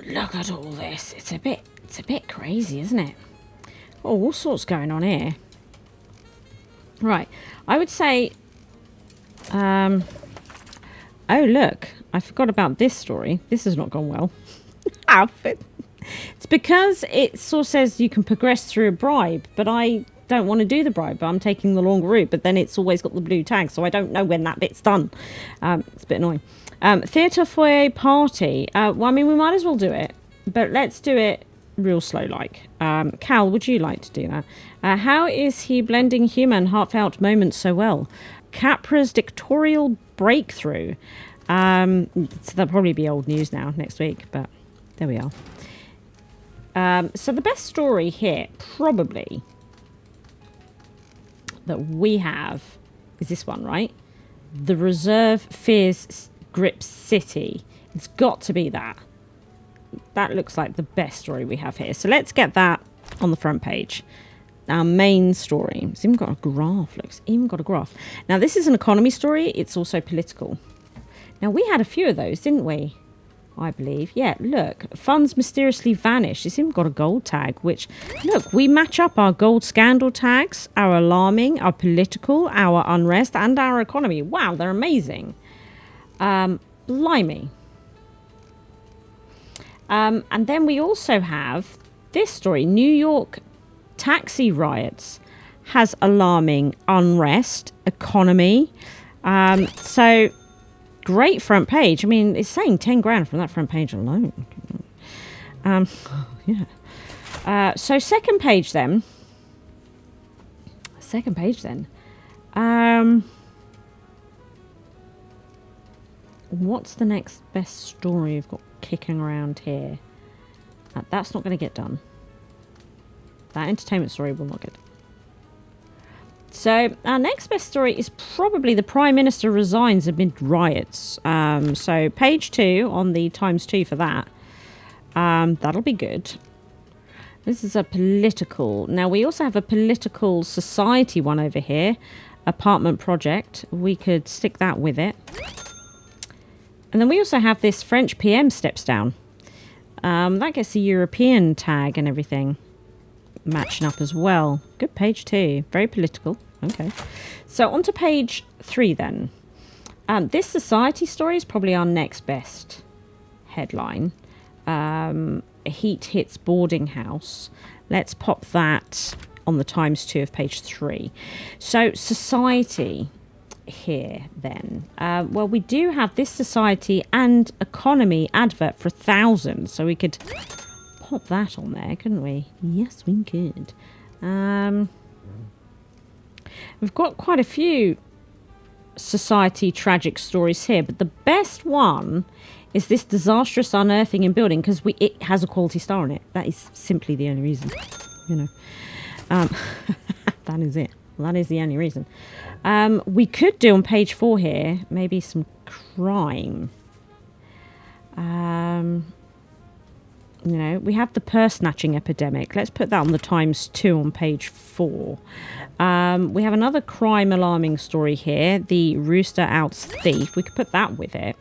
Look at all this. It's a bit crazy, isn't it? Oh, all sorts going on here. Right. I would say oh look, I forgot about this story. This has not gone well. It's because it sort of says you can progress through a bribe, but I don't want to do the bribe, but I'm taking the longer route, but then it's always got the blue tag, so I don't know when that bit's done. It's a bit annoying. Theatre foyer party. Well, I mean, we might as well do it, but let's do it real slow like. Cal, would you like to do that? How is he blending humour and heartfelt moments so well? Capra's dictatorial breakthrough. So that'll probably be old news now next week, but there we are. So the best story here, probably, that we have is this one, right? The Reserve Fears Grip City. It's got to be that. That looks like the best story we have here. So let's get that on the front page. Our main story. It's even got a graph. Look, it's even got a graph. Now, this is an economy story. It's also political. Now, we had a few of those, didn't we? I believe. Yeah, look. Funds mysteriously vanish. It's even got a gold tag, which, look, we match up our gold scandal tags, our alarming, our political, our unrest, and our economy. Wow, they're amazing. Blimey. And then we also have this story. New York taxi riots has alarming unrest, economy. So... great front page. I mean, it's saying 10 grand from that front page alone. Yeah. So second page then. What's the next best story we've got kicking around here? That's not going to get done. That entertainment story will not get done. So our next best story is probably the Prime Minister resigns amid riots. So page 2 on the ×2 for that. That'll be good. This is a political. Now, we also have a political society one over here. Apartment project. We could stick that with it. And then we also have this French PM steps down. That gets the European tag and everything matching up as well. Good page 2. Very political. Okay. So on to page 3 then. This society story is probably our next best headline. Heat hits boarding house. Let's pop that on the times 2 of page 3. So society here then. Well, we do have this society and economy advert for 1,000. So we could pop that on there, couldn't we? Yes, we could. We've got quite a few society tragic stories here, but the best one is this disastrous unearthing in building because it has a quality star on it. That is simply the only reason, you know. That is it. That is the only reason. We could do on page 4 here maybe some crime. You know, we have the purse snatching epidemic. Let's put that on the times 2 on page 4. We have another crime alarming story here. The rooster outs thief. We could put that with it.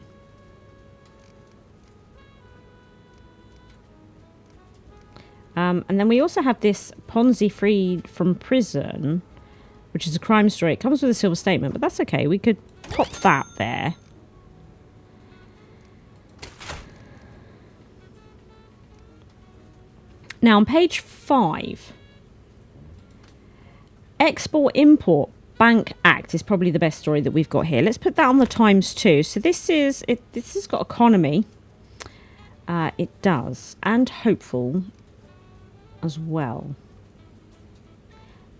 And then we also have this Ponzi freed from prison, which is a crime story. It comes with a silver statement, but that's okay. We could pop that there. Now on page 5, Export-Import Bank Act is probably the best story that we've got here. Let's put that on the times 2. So this has got economy. It does. And hopeful as well.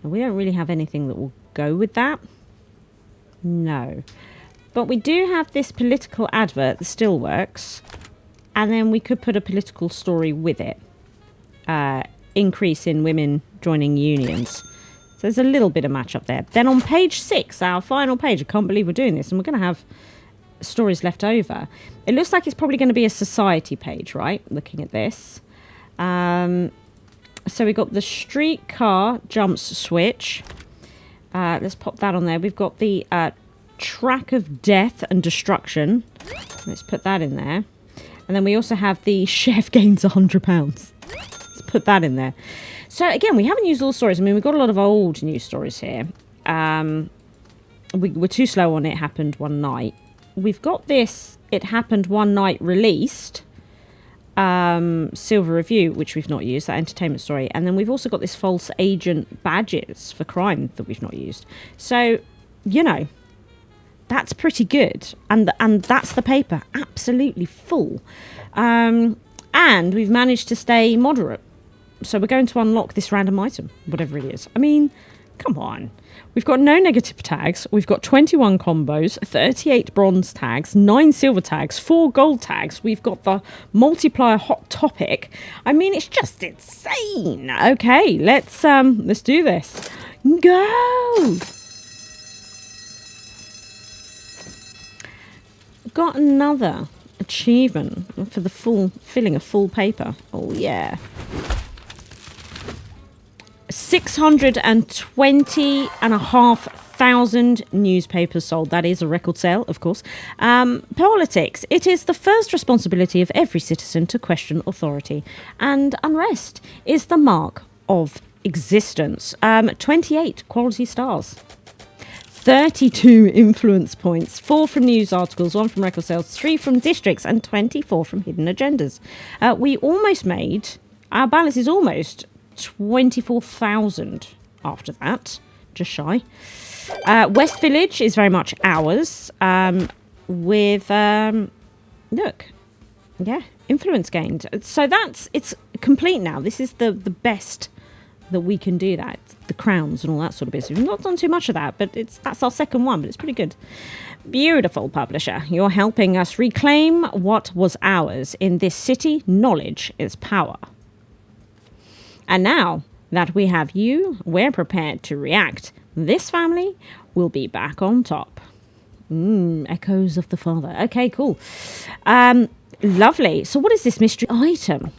And we don't really have anything that will go with that. No. But we do have this political advert that still works. And then we could put a political story with it. Increase in women joining unions. So there's a little bit of match up there. Then on page 6, our final page, I can't believe we're doing this, and we're going to have stories left over. It looks like it's probably going to be a society page, right? Looking at this. So we've got the streetcar jumps switch. Let's pop that on there. We've got the track of death and destruction. Let's put that in there. And then we also have the chef gains £100. Let's put that in there. So again, we haven't used all the stories. I mean, we've got a lot of old news stories here. We're too slow on It Happened One Night. We've got this It Happened One Night released. Silver Review, which we've not used, that entertainment story. And then we've also got this false agent badges for crime that we've not used. So, you know, that's pretty good. And that's the paper. Absolutely full. And we've managed to stay moderate. So we're going to unlock this random item, whatever it is. I mean, come on. We've got no negative tags. We've got 21 combos, 38 bronze tags, 9 silver tags, 4 gold tags. We've got the multiplier hot topic. I mean, it's just insane. Okay, let's do this. Go. Got another achievement for the filling a full paper. Oh yeah. 620,500 newspapers sold. That is a record sale, of course. Politics. It is the first responsibility of every citizen to question authority. And unrest is the mark of existence. 28 quality stars. 32 influence points. 4 from news articles, 1 from record sales, 3 from districts, and 24 from hidden agendas. We almost made... Our balance is almost 24,000 after that, just shy. West Village is very much ours, with look, yeah, influence gained. So it's complete now. This is the best that we can do. That the crowns and all that sort of business. We've not done too much of that, but that's our second one, but it's pretty good. Beautiful publisher, you're helping us reclaim what was ours in this city. Knowledge is power. And now that we have you, we're prepared to react. This family will be back on top. Echoes of the father. Okay, cool. Lovely. So what is this mystery item?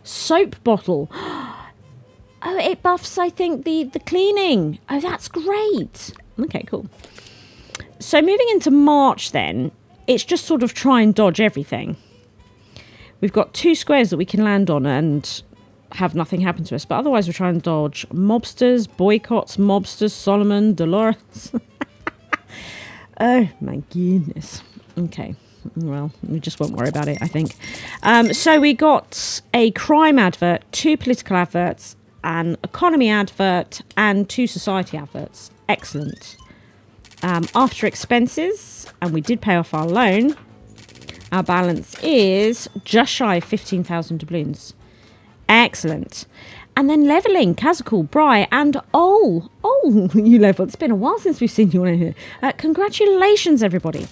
Soap bottle. Oh, it buffs, I think, the cleaning. Oh, that's great. Okay, cool. So moving into March then, it's just sort of try and dodge everything. We've got 2 squares that we can land on and have nothing happen to us. But otherwise we're trying to dodge mobsters, boycotts, mobsters, Solomon, Dolores. Oh, my goodness. Okay. Well, we just won't worry about it, I think. So we got a crime advert, 2 political adverts, an economy advert, and 2 society adverts. Excellent. After expenses, and we did pay off our loan, our balance is just shy of 15,000 doubloons. Excellent. And then levelling, Kazakul, Bry, and you level. It's been a while since we've seen you on here. Congratulations, everybody.